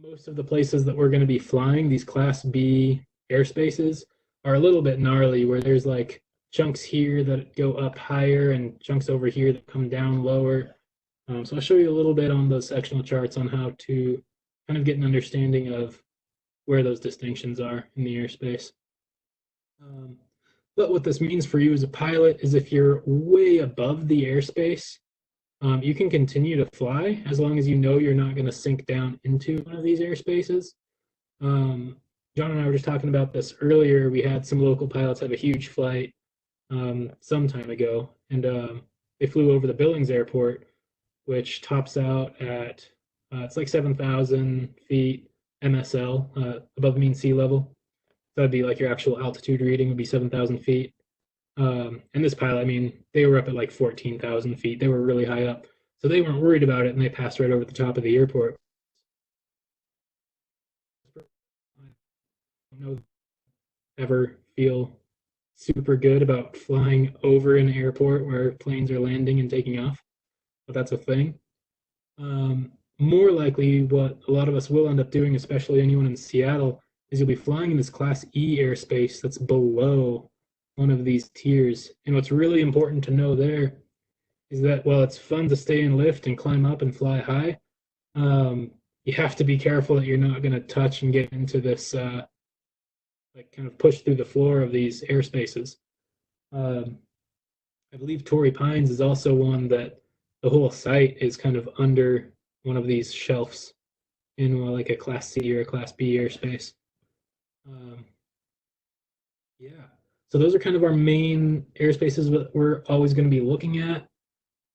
most of the places that we're going to be flying, these Class B airspaces, are a little bit gnarly where there's like chunks here that go up higher and chunks over here that come down lower. So I'll show you a little bit on those sectional charts on how to kind of get an understanding of where those distinctions are in the airspace. But what this means for you as a pilot is if you're way above the airspace, you can continue to fly as long as you know you're not going to sink down into one of these airspaces. John and I were just talking about this earlier. We had some local pilots have a huge flight some time ago, and they flew over the Billings Airport, which tops out at it's like 7,000 feet MSL, above mean sea level. So that'd be like your actual altitude reading would be 7,000 feet. And this pilot, I mean, they were up at like 14,000 feet. They were really high up. So they weren't worried about it, and they passed right over the top of the airport. I don't know, ever feel super good about flying over an airport where planes are landing and taking off, but that's a thing. More likely, what a lot of us will end up doing, especially anyone in Seattle, is you'll be flying in this Class E airspace that's below one of these tiers. And what's really important to know there is that while it's fun to stay and lift and climb up and fly high, you have to be careful that you're not going to touch and get into this like kind of push through the floor of these airspaces. I believe Torrey Pines is also one that the whole site is kind of under one of these shelves in like a Class C or a Class B airspace. Yeah. So those are kind of our main airspaces that we're always going to be looking at.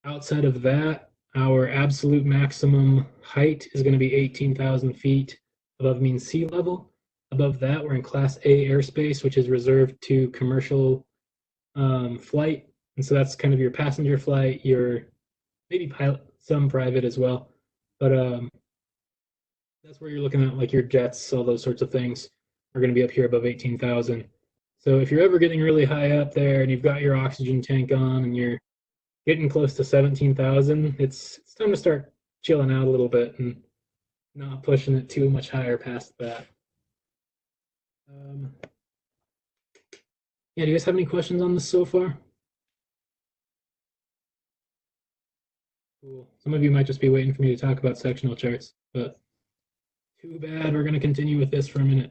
Outside of that, our absolute maximum height is going to be 18,000 feet above mean sea level. Above that, we're in Class A airspace, which is reserved to commercial flight. And so that's kind of your passenger flight, your maybe pilot, some private as well. But that's where you're looking at like your jets, all those sorts of things are going to be up here above 18,000. So if you're ever getting really high up there and you've got your oxygen tank on and you're getting close to 17,000, it's time to start chilling out a little bit and not pushing it too much higher past that. Yeah, do you guys have any questions on this so far? Cool. Some of you might just be waiting for me to talk about sectional charts, but too bad. We're going to continue with this for a minute.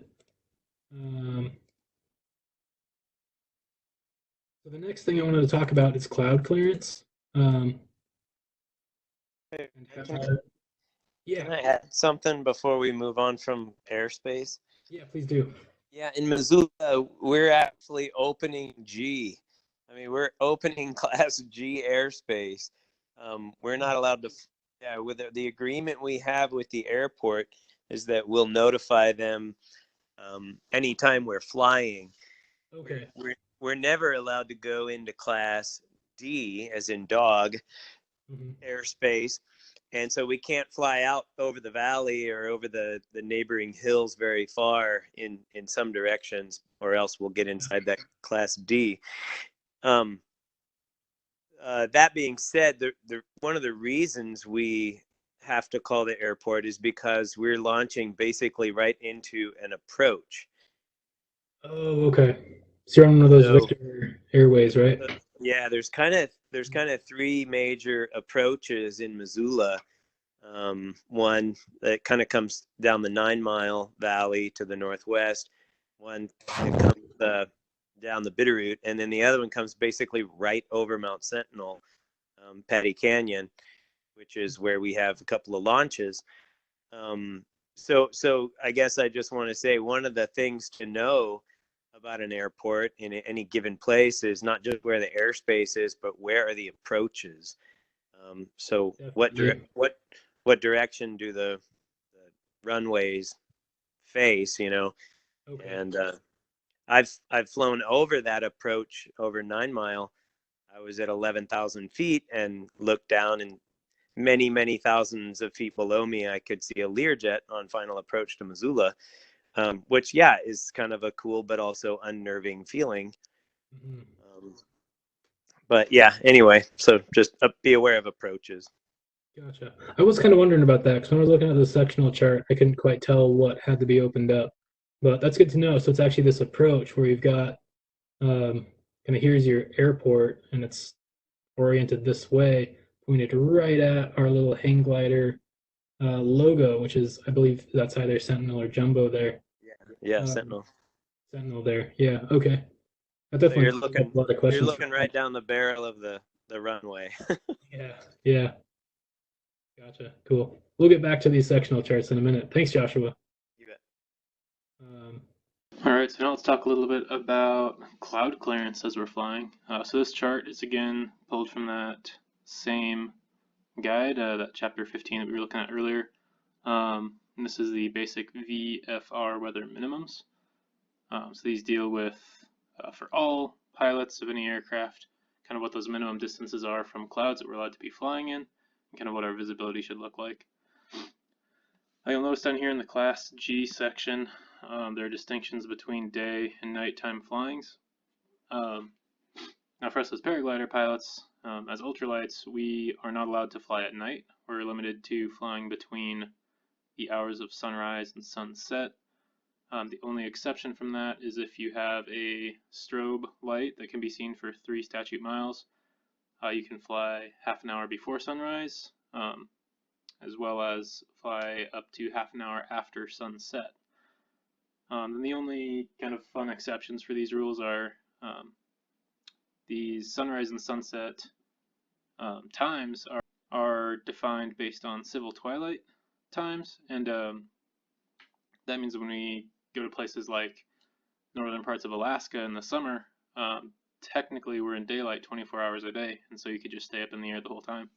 So the next thing I wanted to talk about is cloud clearance. Yeah. Can I add something before we move on from airspace? Yeah, please do. Yeah, in Missoula, we're actually opening G. I mean, we're opening Class G airspace. We're not allowed to. Yeah, with the agreement we have with the airport is that we'll notify them anytime we're flying. Okay. We're never allowed to go into Class D, as in dog, airspace. And so we can't fly out over the valley or over the neighboring hills very far in some directions, or else we'll get inside that Class D. That being said, one of the reasons we have to call the airport is because we're launching basically right into an approach. Oh, okay. So you're on one of those Victor Airways, right? Yeah, there's kind of three major approaches in Missoula. One that kind of comes down the 9 Mile Valley to the northwest. One that comes down the Bitterroot, and then the other one comes basically right over Mount Sentinel, Petty Canyon, which is where we have a couple of launches. So I guess I just want to say one of the things to know about an airport in any given place is not just where the airspace is, but where are the approaches. So Definitely. what direction do the runways face, you know? Okay. And I've flown over that approach over 9 Mile. I was at 11,000 feet and looked down, and many thousands of feet below me, I could see a Learjet on final approach to Missoula, which, yeah, is kind of a cool but also unnerving feeling. Mhm. But yeah, anyway, so just be aware of approaches. Gotcha. I was kind of wondering about that because when I was looking at the sectional chart, I couldn't quite tell what had to be opened up. But that's good to know. So it's actually this approach where you've got kind of here's your airport and it's oriented this way, pointed right at our little hang glider logo, which is, I believe, that's either Sentinel or Jumbo there. Yeah, Um, Sentinel. Sentinel there. Yeah. Okay. That So definitely clears up a lot of you're questions for looking me. right down the barrel of the runway. Yeah. Yeah. Gotcha. Cool. We'll get back to these sectional charts in a minute. Thanks, Joshua. You bet. Um, All right, so now let's talk a little bit about cloud clearance as we're flying. So this chart is again pulled from that same guide, that chapter 15 that we were looking at earlier. And this is the basic VFR weather minimums. So these deal with, for all pilots of any aircraft, kind of what those minimum distances are from clouds that we're allowed to be flying in, and kind of what our visibility should look like. You'll notice down here in the Class G section, there are distinctions between day and nighttime flyings. Now for us as paraglider pilots, as ultralights, we are not allowed to fly at night. We're limited to flying between the hours of sunrise and sunset. The only exception from that is if you have a strobe light that can be seen for 3 statute miles. You can fly half an hour before sunrise, as well as fly up to half an hour after sunset. And the only kind of fun exceptions for these rules are the sunrise and sunset times are defined based on civil twilight times, and that means when we go to places like northern parts of Alaska in the summer, technically we're in daylight 24 hours a day, and so you could just stay up in the air the whole time.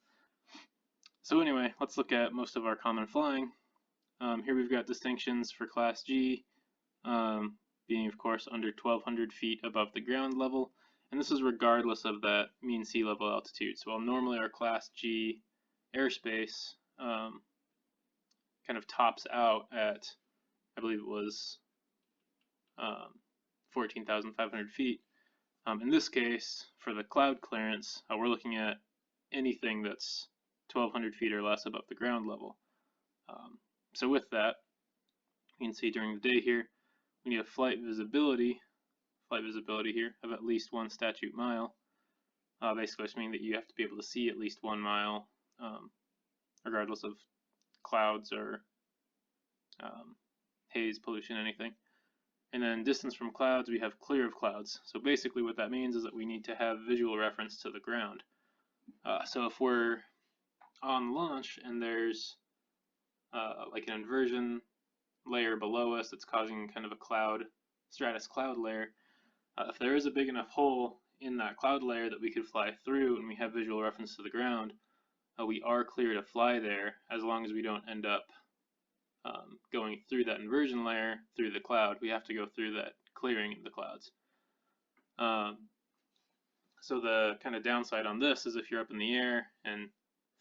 So anyway, let's look at most of our common flying. Here we've got distinctions for Class G, being of course under 1,200 feet above the ground level, and this is regardless of that mean sea level altitude. So while normally our Class G airspace kind of tops out at, I believe it was 14,500 feet, in this case, for the cloud clearance, we're looking at anything that's 1,200 feet or less above the ground level. So with that, you can see during the day here, we need a flight visibility here of at least 1 statute mile. Basically, just meaning that you have to be able to see at least 1 mile, regardless of clouds or haze, pollution, anything. And then distance from clouds, we have clear of clouds. So basically what that means is that we need to have visual reference to the ground. So if we're on launch and there's like an inversion layer below us that's causing kind of a cloud, stratus cloud layer, if there is a big enough hole in that cloud layer that we could fly through and we have visual reference to the ground, we are clear to fly there as long as we don't end up going through that inversion layer through the cloud. We have to go through that clearing in the clouds. So the kind of downside on this is if you're up in the air and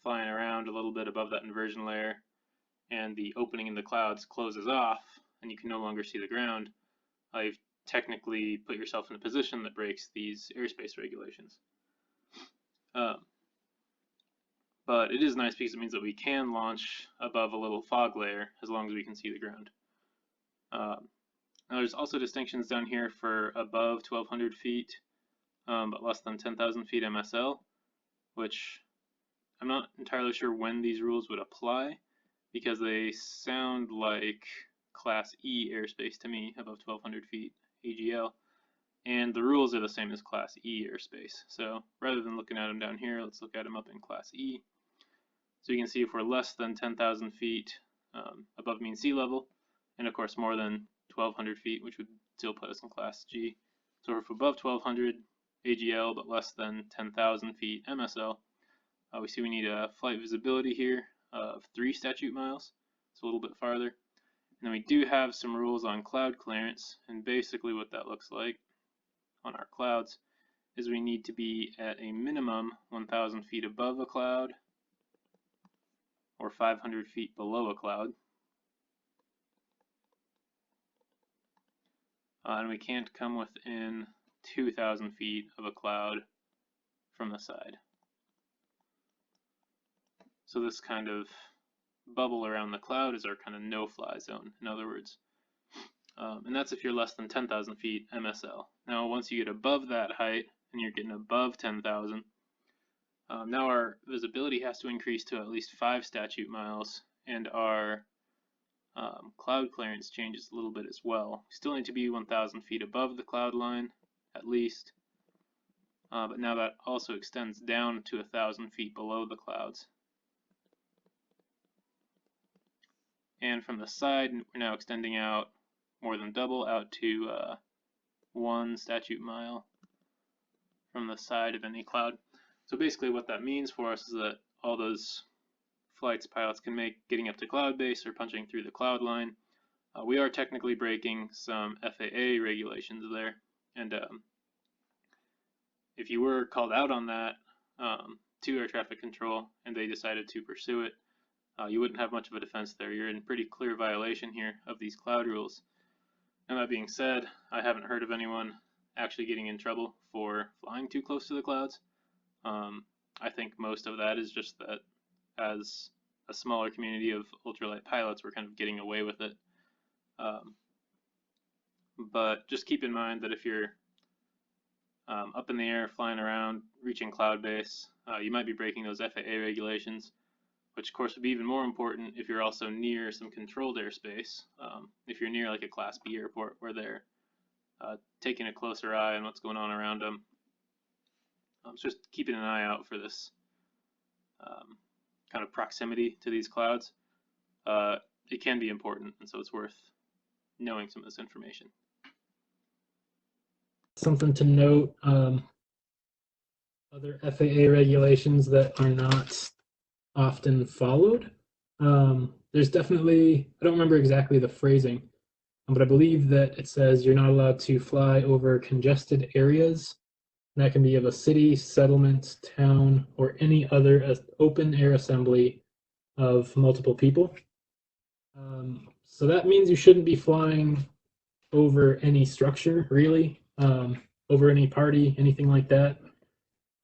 flying around a little bit above that inversion layer and the opening in the clouds closes off and you can no longer see the ground, you've technically put yourself in a position that breaks these airspace regulations. But it is nice because it means that we can launch above a little fog layer as long as we can see the ground. Now there's also distinctions down here for above 1,200 feet, but less than 10,000 feet MSL, which I'm not entirely sure when these rules would apply because they sound like Class E airspace to me, above 1,200 feet AGL, and the rules are the same as Class E airspace. So rather than looking at them down here, let's look at them up in Class E. So you can see if we're less than 10,000 feet above mean sea level, and of course more than 1,200 feet, which would still put us in Class G. So if we're above 1,200 AGL but less than 10,000 feet MSL, We see we need a flight visibility here of 3 statute miles, so a little bit farther. And then we do have some rules on cloud clearance, and basically what that looks like on our clouds is we need to be at a minimum 1,000 feet above a cloud or 500 feet below a cloud. And we can't come within 2,000 feet of a cloud from the side. So this kind of bubble around the cloud is our kind of no-fly zone, in other words. And that's if you're less than 10,000 feet MSL. Now, once you get above that height and you're getting above 10,000, now our visibility has to increase to at least 5 statute miles, and our cloud clearance changes a little bit as well. We still need to be 1,000 feet above the cloud line, at least. But now that also extends down to 1,000 feet below the clouds. And from the side, we're now extending out more than double, out to 1 statute mile from the side of any cloud. So basically what that means for us is that all those flights pilots can make getting up to cloud base or punching through the cloud line. We are technically breaking some FAA regulations there, and if you were called out on that to air traffic control and they decided to pursue it, you wouldn't have much of a defense there. You're in pretty clear violation here of these cloud rules. And that being said, I haven't heard of anyone actually getting in trouble for flying too close to the clouds. I think most of that is just that as a smaller community of ultralight pilots, we're kind of getting away with it. But just keep in mind that if you're up in the air, flying around, reaching cloud base, you might be breaking those FAA regulations, which of course would be even more important if you're also near some controlled airspace. If you're near like a Class B airport where they're taking a closer eye on what's going on around them. So just keeping an eye out for this kind of proximity to these clouds. It can be important, and so it's worth knowing some of this information. Something to note, other FAA regulations that are not often followed. There's definitely, I don't remember exactly the phrasing, but I believe that it says you're not allowed to fly over congested areas. And that can be of a city, settlement, town, or any other open air assembly of multiple people. So that means you shouldn't be flying over any structure, really, over any party, anything like that.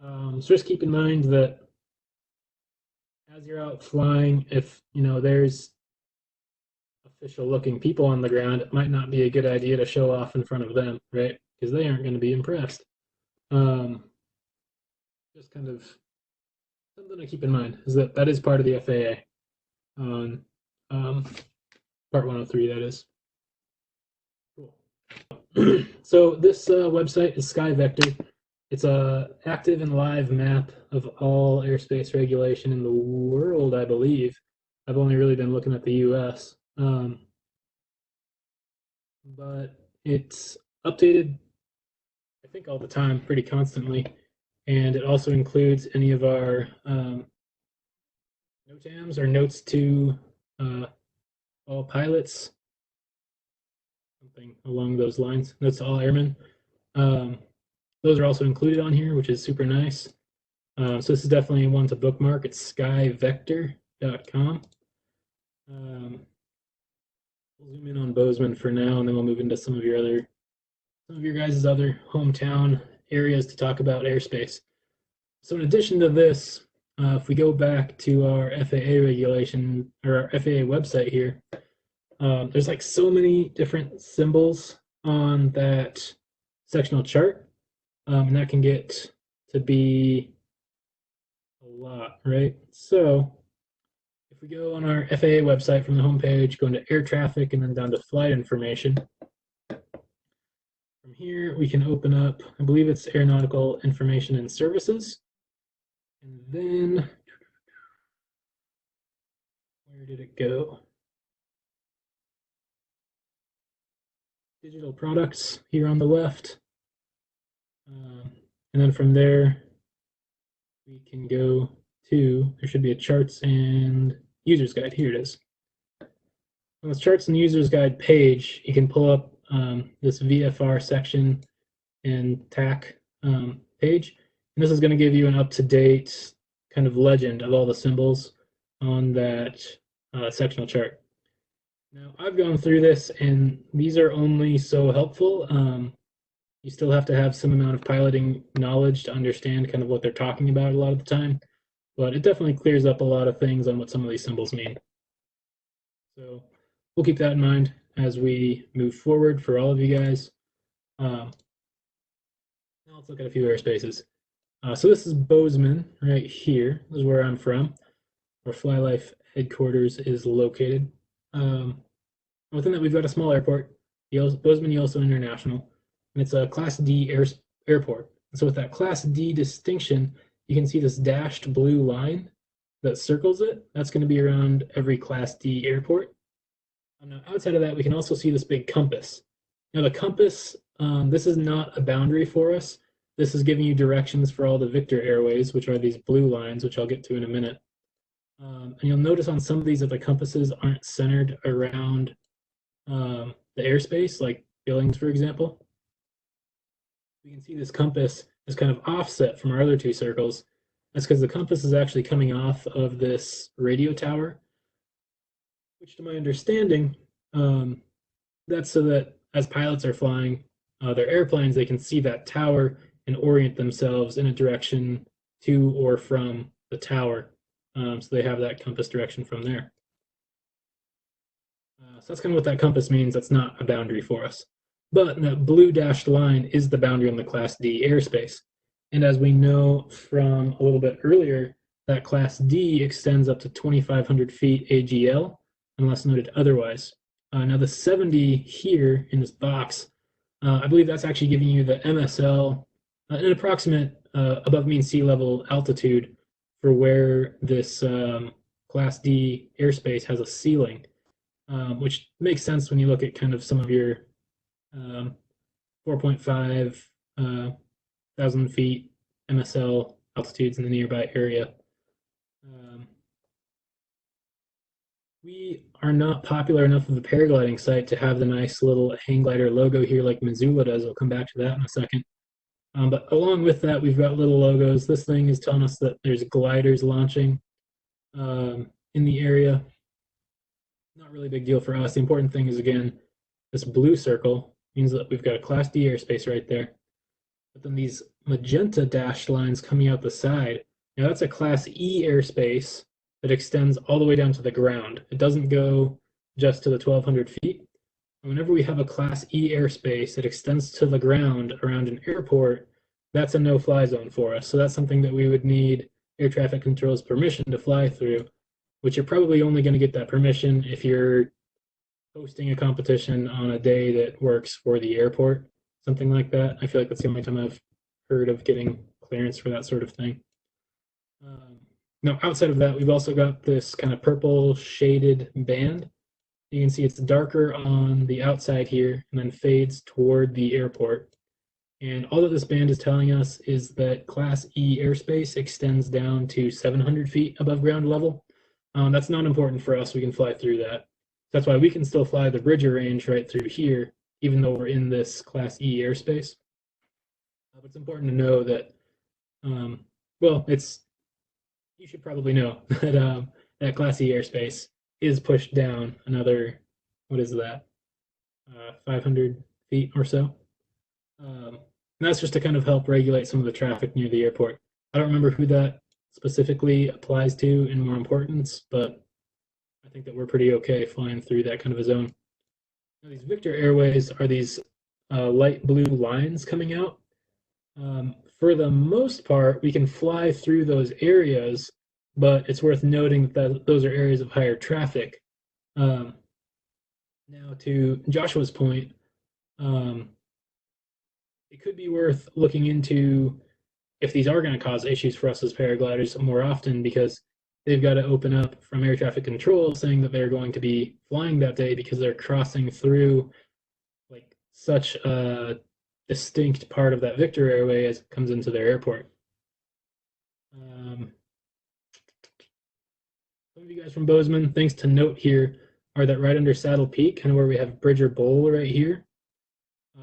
So just keep in mind that as you're out flying, if there's official looking people on the ground, it might not be a good idea to show off in front of them, right? Because they aren't going to be impressed. Just kind of something to keep in mind is that is part of the FAA on Part 103, that is. Cool. So this website is SkyVector. It's a active and live map of all airspace regulation in the world, I believe. I've only really been looking at the US. But it's updated, I think, all the time, pretty constantly. And it also includes any of our NOTAMs, or notes to all pilots, something along those lines. Notes to all airmen. Those are also included on here, which is super nice. So this is definitely one to bookmark. It's skyvector.com. We'll zoom in on Bozeman for now, and then we'll move into some of your guys' other hometown areas to talk about airspace. So in addition to this, if we go back to our FAA regulation, or our FAA website here, there's like so many different symbols on that sectional chart, and that can get to be a lot, right? So if we go on our FAA website from the homepage, go into air traffic and then down to flight information. From here, we can open up, I believe it's Aeronautical Information and Services. And then, where did it go? Digital products here on the left. And then from there, we can go to, there should be a charts and users guide. Here it is. On this charts and users guide page, you can pull up this VFR section and TAC page. And this is going to give you an up-to-date kind of legend of all the symbols on that sectional chart. Now, I've gone through this, and these are only so helpful. You still have to have some amount of piloting knowledge to understand kind of what they're talking about a lot of the time, but it definitely clears up a lot of things on what some of these symbols mean. So we'll keep that in mind as we move forward for all of you guys. Now let's look at a few airspaces. So this is Bozeman right here. This is where I'm from, where FlyLife headquarters is located. Within that, we've got a small airport, Bozeman Yellowstone International, and it's a Class D airport. And so with that Class D distinction, you can see this dashed blue line that circles it. That's going to be around every Class D airport. Now, outside of that, we can also see this big compass. Now, the compass, this is not a boundary for us. This is giving you directions for all the Victor Airways, which are these blue lines, which I'll get to in a minute. And you'll notice on some of these that the compasses aren't centered around the airspace, like Billings, for example. We can see this compass is kind of offset from our other two circles. That's because the compass is actually coming off of this radio tower, which to my understanding, that's so that as pilots are flying their airplanes, they can see that tower and orient themselves in a direction to or from the tower. So they have that compass direction from there. So that's kind of what that compass means. That's not a boundary for us. But that blue dashed line is the boundary on the Class D airspace. And as we know from a little bit earlier, that Class D extends up to 2,500 feet AGL, unless noted otherwise. Now the 70 here in this box, I believe that's actually giving you the MSL, an approximate above mean sea level altitude for where this Class D airspace has a ceiling, which makes sense when you look at kind of some of your 4.5 thousand feet MSL altitudes in the nearby area. We are not popular enough of a paragliding site to have the nice little hang glider logo here like Missoula does. I'll come back to that in a second. But along with that, we've got little logos. This thing is telling us that there's gliders launching in the area. Not really a big deal for us. The important thing is, again, this blue circle means that we've got a Class D airspace right there. But then these magenta dashed lines coming out the side, now that's a Class E airspace that extends all the way down to the ground. It doesn't go just to the 1,200 feet. Whenever we have a Class E airspace that extends to the ground around an airport, that's a no-fly zone for us. So that's something that we would need air traffic control's permission to fly through, which you're probably only going to get that permission if you're hosting a competition on a day that works for the airport, something like that. I feel like that's the only time I've heard of getting clearance for that sort of thing. Now, outside of that, we've also got this kind of purple shaded band. You can see it's darker on the outside here and then fades toward the airport. And all that this band is telling us is that Class E airspace extends down to 700 feet above ground level. That's not important for us. We can fly through that. That's why we can still fly the Bridger range right through here, even though we're in this Class E airspace. But it's important to know that, well, you should probably know that that Class E airspace is pushed down another, what is that, 500 feet or so. And that's just to kind of help regulate some of the traffic near the airport. I don't remember who that specifically applies to in more importance, but I think that we're pretty okay flying through that kind of a zone. Now, these Victor Airways are these light blue lines coming out. For the most part, we can fly through those areas, but it's worth noting that those are areas of higher traffic. Now, to Joshua's point, it could be worth looking into if these are going to cause issues for us as paragliders more often, because they've got to open up from air traffic control saying that they're going to be flying that day because they're crossing through like such a distinct part of that Victor Airway as it comes into their airport. Some of you guys from Bozeman, things to note here are that right under Saddle Peak, kind of where we have Bridger Bowl right here,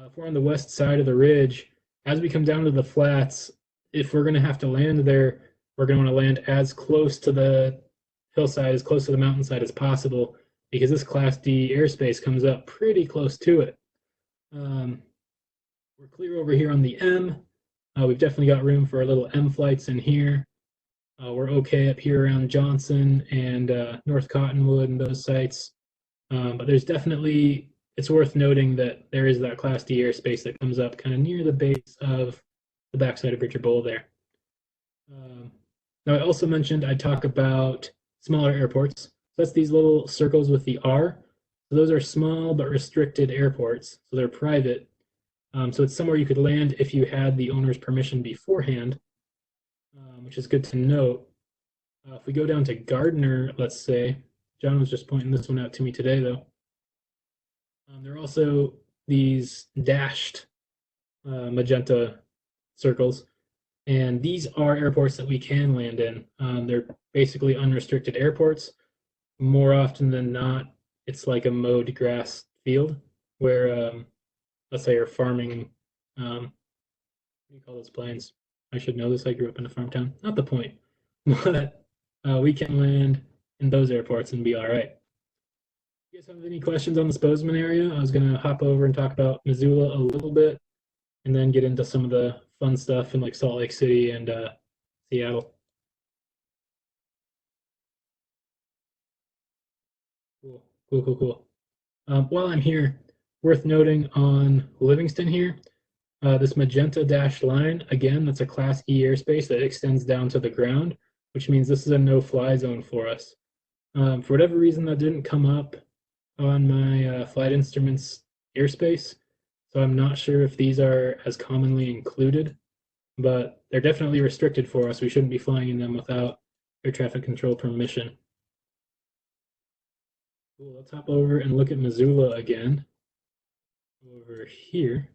if we're on the west side of the ridge, as we come down to the flats, if we're going to have to land there, we're going to want to land as close to the hillside, as close to the mountainside as possible, because this Class D airspace comes up pretty close to it. We're clear over here on the M. We've definitely got room for our little M flights in here. We're okay up here around Johnson and North Cottonwood and those sites. But there's definitely, it's worth noting that there is that Class D airspace that comes up kind of near the base of the backside of Bridger Bowl there. Now I also mentioned I'd talk about smaller airports. So that's these little circles with the R. So those are small but restricted airports. So they're private. So it's somewhere you could land if you had the owner's permission beforehand, which is good to note. If we go down to Gardner, let's say, John was just pointing this one out to me today, though. There are also these dashed magenta circles, and these are airports that we can land in. They're basically unrestricted airports. More often than not, it's like a mowed grass field where, let's say you're farming, what do you call those plains? I should know this, I grew up in a farm town. Not the point, but we can land in those airports and be all right. You guys have any questions on the Bozeman area? I was going to hop over and talk about Missoula a little bit and then get into some of the fun stuff in like Salt Lake City and Seattle. Cool. While I'm here, worth noting on Livingston here, this magenta dashed line, again, that's a Class E airspace that extends down to the ground, which means this is a no-fly zone for us. For whatever reason, that didn't come up on my flight instruments airspace, so I'm not sure if these are as commonly included, but they're definitely restricted for us. We shouldn't be flying in them without air traffic control permission. Cool, let's hop over and look at Missoula again. Over here.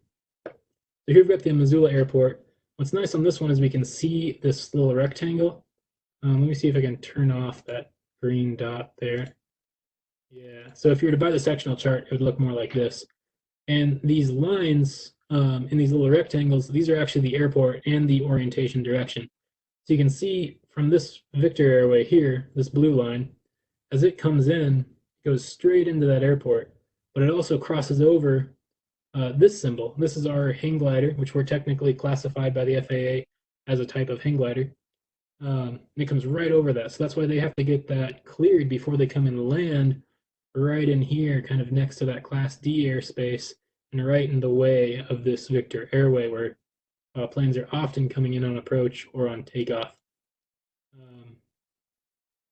So here we've got the Missoula Airport. What's nice on this one is we can see this little rectangle. Let me see if I can turn off that green dot there. Yeah, so if you were to buy the sectional chart, it would look more like this. And these lines in these little rectangles, these are actually the airport and the orientation direction. So you can see from this Victor Airway here, this blue line, as it comes in, it goes straight into that airport, but it also crosses over this symbol. This is our hang glider, which we're technically classified by the FAA as a type of hang glider. And it comes right over that. So that's why they have to get that cleared before they come and land right in here, kind of next to that Class D airspace and right in the way of this Victor Airway where planes are often coming in on approach or on takeoff.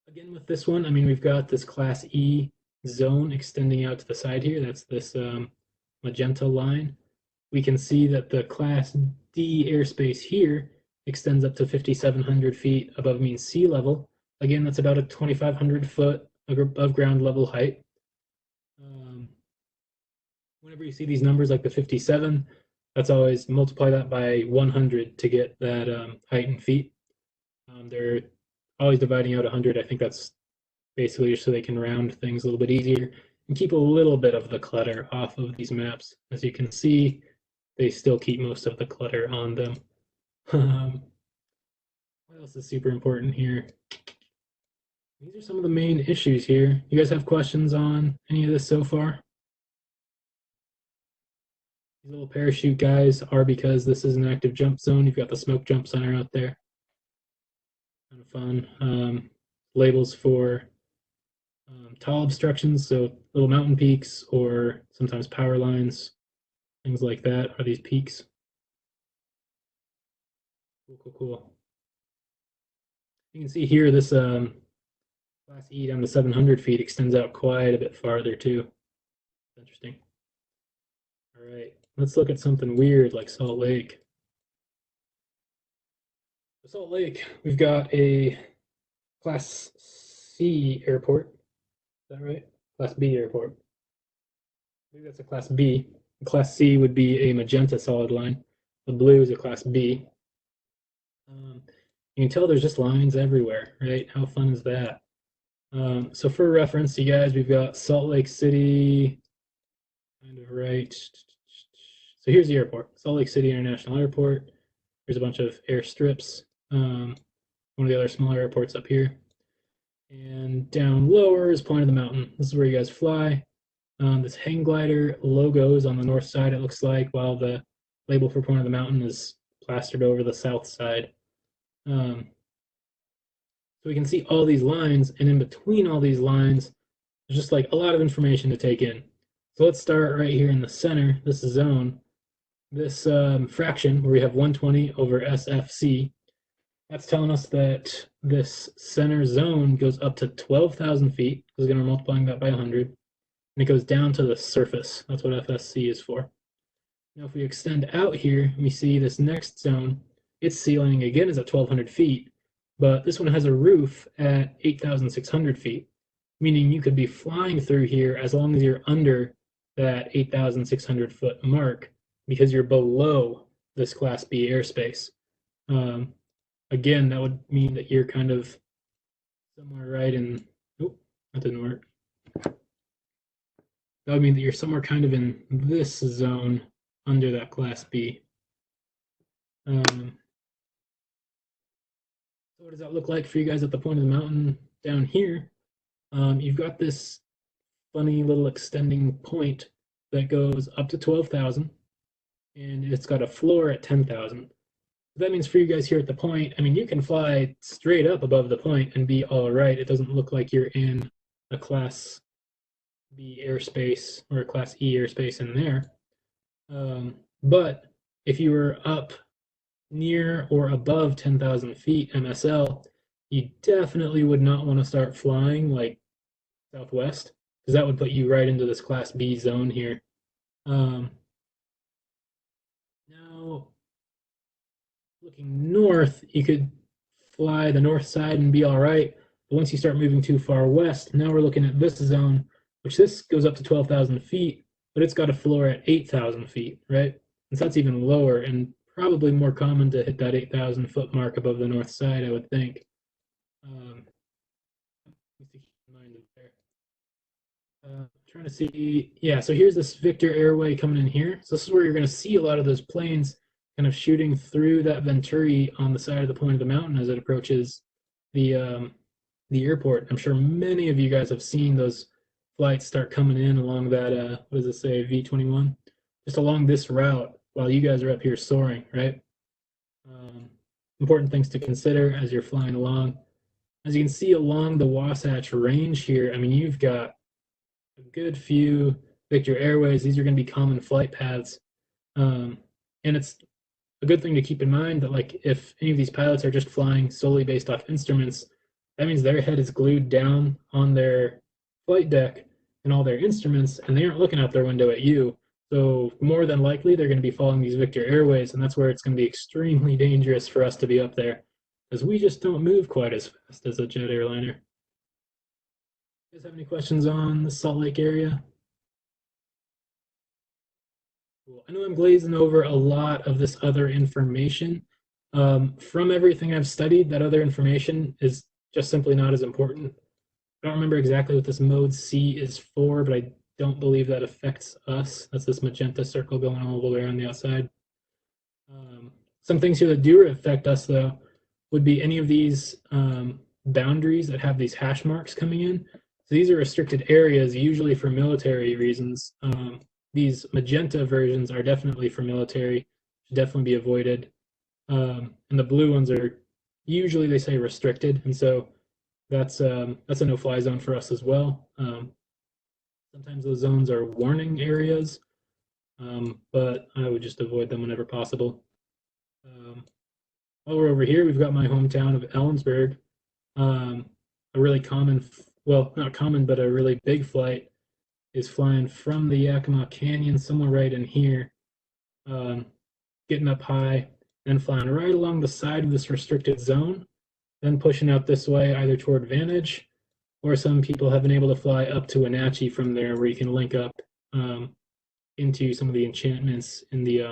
Again, with this one, I mean, we've got this Class E zone extending out to the side here. That's this magenta line. We can see that the Class D airspace here extends up to 5,700 feet above mean sea level. Again, that's about a 2,500 foot above ground level height. Whenever you see these numbers like the 57, that's always multiply that by 100 to get that height in feet. They're always dividing out 100. I think that's basically just so they can round things a little bit easier and keep a little bit of the clutter off of these maps. As you can see, they still keep most of the clutter on them. What else is super important here? These are some of the main issues here. You guys have questions on any of this so far? These little parachute guys are because this is an active jump zone. You've got the smoke jump center out there. Kind of fun. Labels for tall obstructions, so little mountain peaks or sometimes power lines, things like that are these peaks. Cool. You can see here this Class E down to 700 feet extends out quite a bit farther too. Interesting. All right, let's look at something weird like Salt Lake. For Salt Lake, we've got a Class C airport. Is that right? Class B airport. I think that's a Class B. Class C would be a magenta solid line. The blue is a Class B. You can tell there's just lines everywhere, right? How fun is that? So for reference, you guys, we've got Salt Lake City, kind of right. So here's the airport, Salt Lake City International Airport. There's a bunch of airstrips. One of the other smaller airports up here. And down lower is Point of the Mountain. This is where you guys fly. This hang glider logo is on the north side, it looks like, while the label for Point of the Mountain is plastered over the south side. So we can see all these lines, and in between all these lines, there's just like a lot of information to take in. So let's start right here in the center, this zone, this fraction where we have 120 over SFC. That's telling us that this center zone goes up to 12,000 feet, because again, we're multiplying that by 100, and it goes down to the surface. That's what FSC is for. Now, if we extend out here, we see this next zone, its ceiling again is at 1,200 feet, but this one has a roof at 8,600 feet, meaning you could be flying through here as long as you're under that 8,600 foot mark, because you're below this Class B airspace. Again, that would mean that you're kind of somewhere right in, oh, that didn't work. That would mean that you're somewhere kind of in this zone under that Class B. So what does that look like for you guys at the point of the mountain down here? You've got this funny little extending point that goes up to 12,000, and it's got a floor at 10,000. That means for you guys here at the point, I mean, you can fly straight up above the point and be all right. It doesn't look like you're in a Class B airspace or a Class E airspace in there. But if you were up near or above 10,000 feet MSL, you definitely would not want to start flying like southwest, because that would put you right into this Class B zone here. Now, looking north, you could fly the north side and be all right. But once you start moving too far west, now we're looking at this zone, which this goes up to 12,000 feet, but it's got a floor at 8,000 feet, right? And so that's even lower and probably more common to hit that 8,000 foot mark above the north side, I would think. Trying to see, yeah, so here's this Victor airway coming in here. So this is where you're going to see a lot of those planes kind of shooting through that Venturi on the side of the point of the mountain as it approaches the airport. I'm sure many of you guys have seen those flights start coming in along that, what does it say, V21? Just along this route while you guys are up here soaring, right? Important things to consider as you're flying along. As you can see along the Wasatch Range here, I mean, you've got a good few Victor Airways. These are going to be common flight paths. And it's a good thing to keep in mind that, like, if any of these pilots are just flying solely based off instruments, that means their head is glued down on their flight deck and all their instruments, and they aren't looking out their window at you. So more than likely, they're going to be following these Victor Airways, and that's where it's going to be extremely dangerous for us to be up there, because we just don't move quite as fast as a jet airliner. You guys have any questions on the Salt Lake area? Cool. I know I'm glazing over a lot of this other information. From everything I've studied, that other information is just simply not as important. I don't remember exactly what this mode C is for, but I don't believe that affects us. That's this magenta circle going all the way around the outside. Some things here that do affect us, though, would be any of these boundaries that have these hash marks coming in. So these are restricted areas, usually for military reasons. These magenta versions are definitely for military, should definitely be avoided. And the blue ones are usually, they say, restricted, and so that's a no-fly zone for us as well. Sometimes those zones are warning areas, but I would just avoid them whenever possible. While we're over here, we've got my hometown of Ellensburg. A really common, well, not common, but a really big flight is flying from the Yakima Canyon, somewhere right in here, getting up high, and flying right along the side of this restricted zone, then pushing out this way either toward Vantage, or some people have been able to fly up to Wenatchee from there, where you can link up into some of the enchantments in the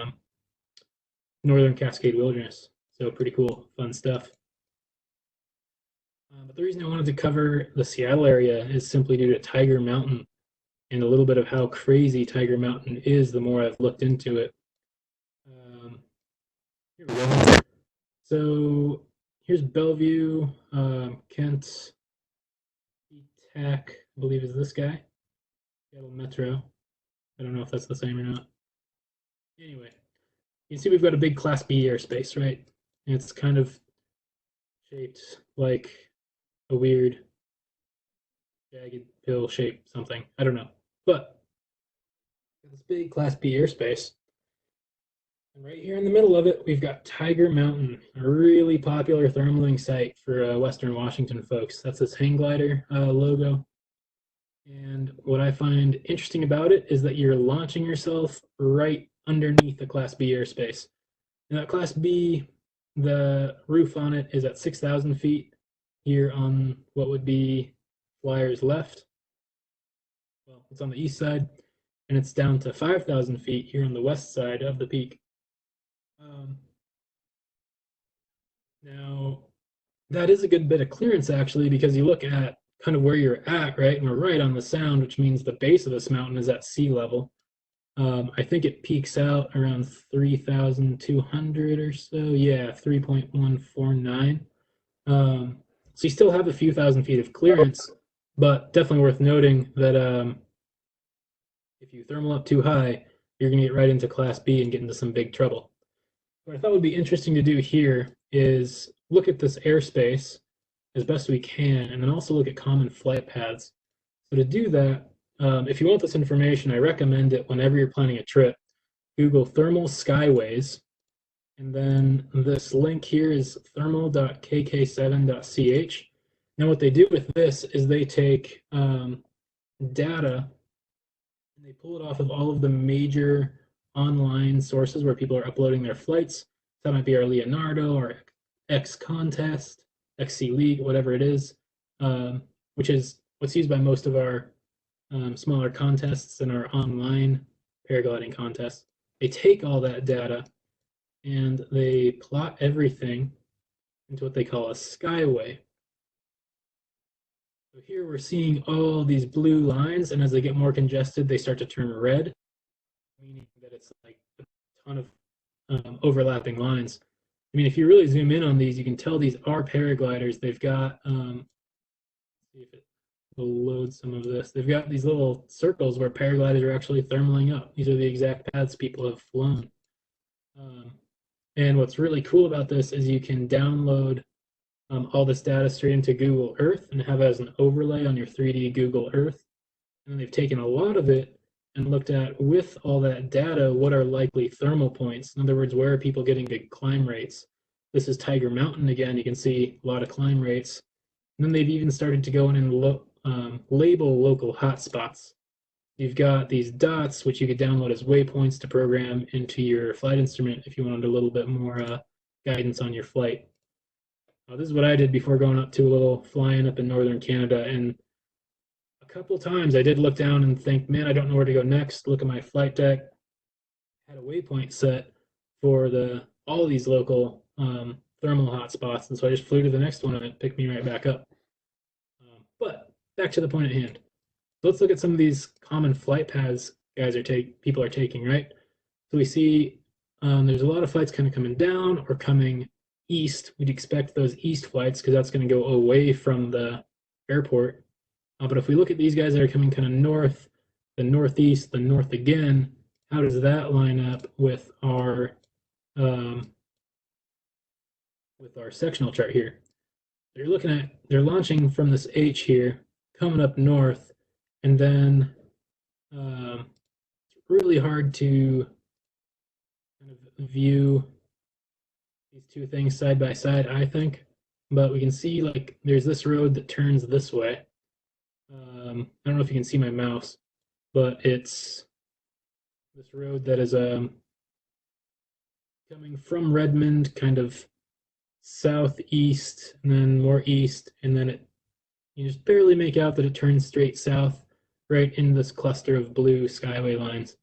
Northern Cascade Wilderness. So pretty cool, fun stuff. But the reason I wanted to cover the Seattle area is simply due to Tiger Mountain and a little bit of how crazy Tiger Mountain is the more I've looked into it. Here we go. So here's Bellevue, Kent, ETAC, I believe is this guy. Seattle Metro. I don't know if that's the same or not. Anyway, you see we've got a big Class B airspace, right? And it's kind of shaped like a weird jagged pill shape something. I don't know. But this big Class B airspace. And right here in the middle of it, we've got Tiger Mountain, a really popular thermaling site for Western Washington folks. That's this hang glider logo. And what I find interesting about it is that you're launching yourself right underneath the Class B airspace. And that Class B, the roof on it is at 6,000 feet here on what would be Flyer's left. Well, it's on the east side, and it's down to 5,000 feet here on the west side of the peak. Now, that is a good bit of clearance actually, because you look at kind of where you're at, right? And we're right on the sound, which means the base of this mountain is at sea level. I think it peaks out around 3,200 or so. Yeah, 3.149. So you still have a few thousand feet of clearance, but definitely worth noting that if you thermal up too high, you're going to get right into Class B and get into some big trouble. What I thought would be interesting to do here is look at this airspace as best we can, and then also look at common flight paths. So to do that, if you want this information, I recommend it whenever you're planning a trip. Google thermal skyways, and then this link here is thermal.kk7.ch. Now what they do with this is they take data and they pull it off of all of the major online sources where people are uploading their flights. That might be our Leonardo or X Contest, XC League, whatever it is, which is what's used by most of our smaller contests and our online paragliding contests. They take all that data and they plot everything into what they call a skyway. So here we're seeing all these blue lines, and as they get more congested, they start to turn red, meaning that it's like a ton of overlapping lines. I mean, if you really zoom in on these, you can tell these are paragliders. They've got, see if it will load some of this. They've got these little circles where paragliders are actually thermaling up. These are the exact paths people have flown. And what's really cool about this is you can download all this data straight into Google Earth and have it as an overlay on your 3D Google Earth. And they've taken a lot of it and looked at, with all that data, what are likely thermal points. In other words, where are people getting big climb rates? This is Tiger Mountain again. You can see a lot of climb rates. And then they've even started to go in and label local hotspots. You've got these dots, which you could download as waypoints to program into your flight instrument if you wanted a little bit more guidance on your flight. This is what I did before going up to a little flying up in northern Canada, and a couple times I did look down and think, man, I don't know where to go next. Look at my flight deck. I had a waypoint set for all these local thermal hotspots, and so I just flew to the next one and it picked me right back up. But back to the point at hand. Let's look at some of these common flight paths people are taking, right? So we see there's a lot of flights kind of coming down or coming east. We'd expect those east flights because that's going to go away from the airport. But if we look at these guys that are coming kind of north, the northeast, the north again, how does that line up with our sectional chart here? They're looking at, they're launching from this H here, coming up north, and then it's really hard to kind of view these two things side by side, I think, but we can see like there's this road that turns this way. I don't know if you can see my mouse, but it's this road that is coming from Redmond, kind of southeast, and then more east, and then you just barely make out that it turns straight south, right in this cluster of blue skyway lines.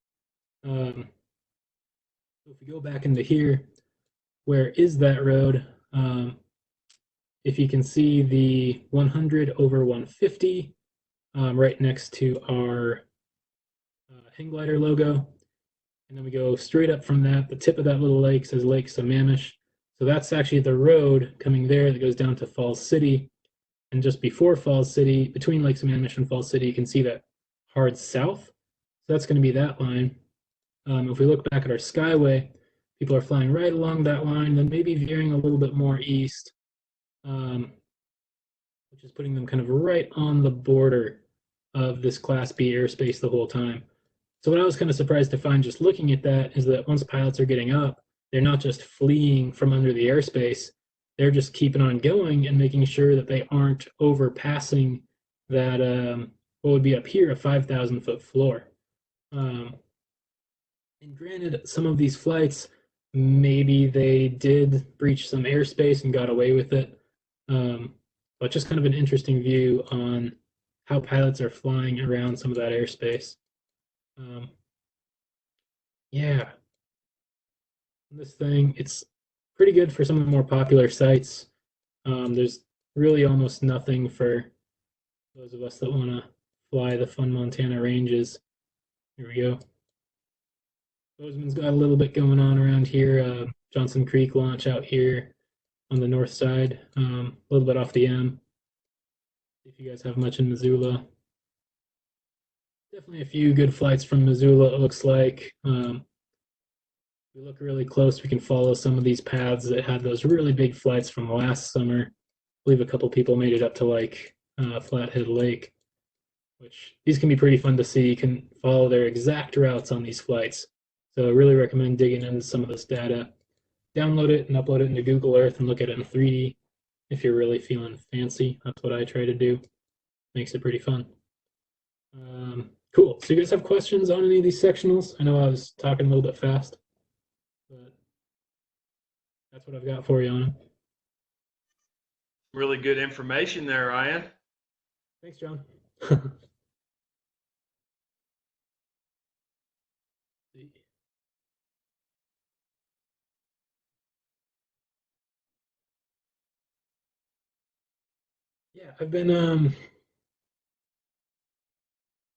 So if we go back into here, where is that road? if you can see the 100 over 150 right next to our hang glider logo. And then we go straight up from that. The tip of that little lake says Lake Sammamish. So that's actually the road coming there that goes down to Falls City. And just before Falls City, between Lake Sammamish and Falls City, you can see that hard south. So that's going to be that line. If we look back at our Skyway, people are flying right along that line, then maybe veering a little bit more east, which is putting them kind of right on the border of this Class B airspace the whole time. So what I was kind of surprised to find just looking at that is that once pilots are getting up, they're not just fleeing from under the airspace, they're just keeping on going and making sure that they aren't overpassing that, what would be up here, a 5,000 foot floor. And granted, some of these flights, maybe they did breach some airspace and got away with it. But just kind of an interesting view on how pilots are flying around some of that airspace. Yeah, this thing, it's pretty good for some of the more popular sites. There's really almost nothing for those of us that want to fly the fun Montana ranges. Here we go. Bozeman's got a little bit going on around here. Johnson Creek launch out here on the north side, a little bit off the M. If you guys have much in Missoula. Definitely a few good flights from Missoula, it looks like. If we look really close, we can follow some of these paths that had those really big flights from last summer. I believe a couple people made it up to like Flathead Lake, which these can be pretty fun to see. You can follow their exact routes on these flights. So I really recommend digging into some of this data. Download it and upload it into Google Earth and look at it in 3D if you're really feeling fancy. That's what I try to do. Makes it pretty fun. Cool. So you guys have questions on any of these sectionals? I know I was talking a little bit fast, but that's what I've got for you on them. Really good information there, Ryan. Thanks, John. Yeah, I've been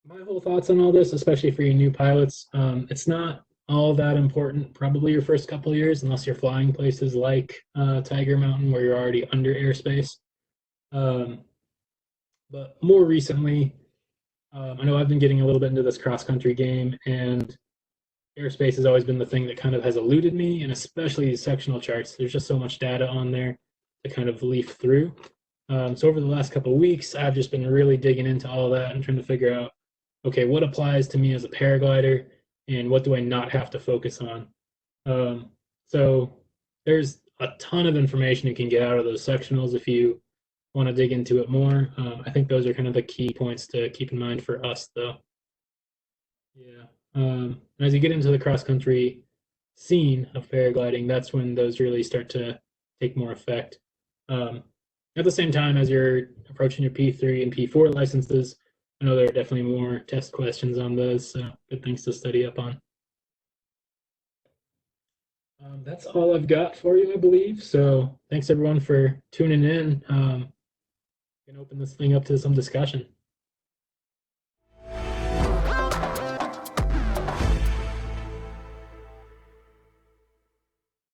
my whole thoughts on all this, especially for you new pilots, it's not all that important probably your first couple of years unless you're flying places like Tiger Mountain where you're already under airspace. But more recently, I know I've been getting a little bit into this cross-country game, and airspace has always been the thing that kind of has eluded me, and especially these sectional charts. There's just so much data on there to kind of leaf through. So over the last couple of weeks, I've just been really digging into all that and trying to figure out, okay, what applies to me as a paraglider, and what do I not have to focus on? So there's a ton of information you can get out of those sectionals if you want to dig into it more. I think those are kind of the key points to keep in mind for us, though. Yeah. And as you get into the cross-country scene of paragliding, that's when those really start to take more effect. At the same time, as you're approaching your P3 and P4 licenses, I know there are definitely more test questions on those, so good things to study up on. That's all I've got for you, I believe. So thanks everyone for tuning in. Can open this thing up to some discussion.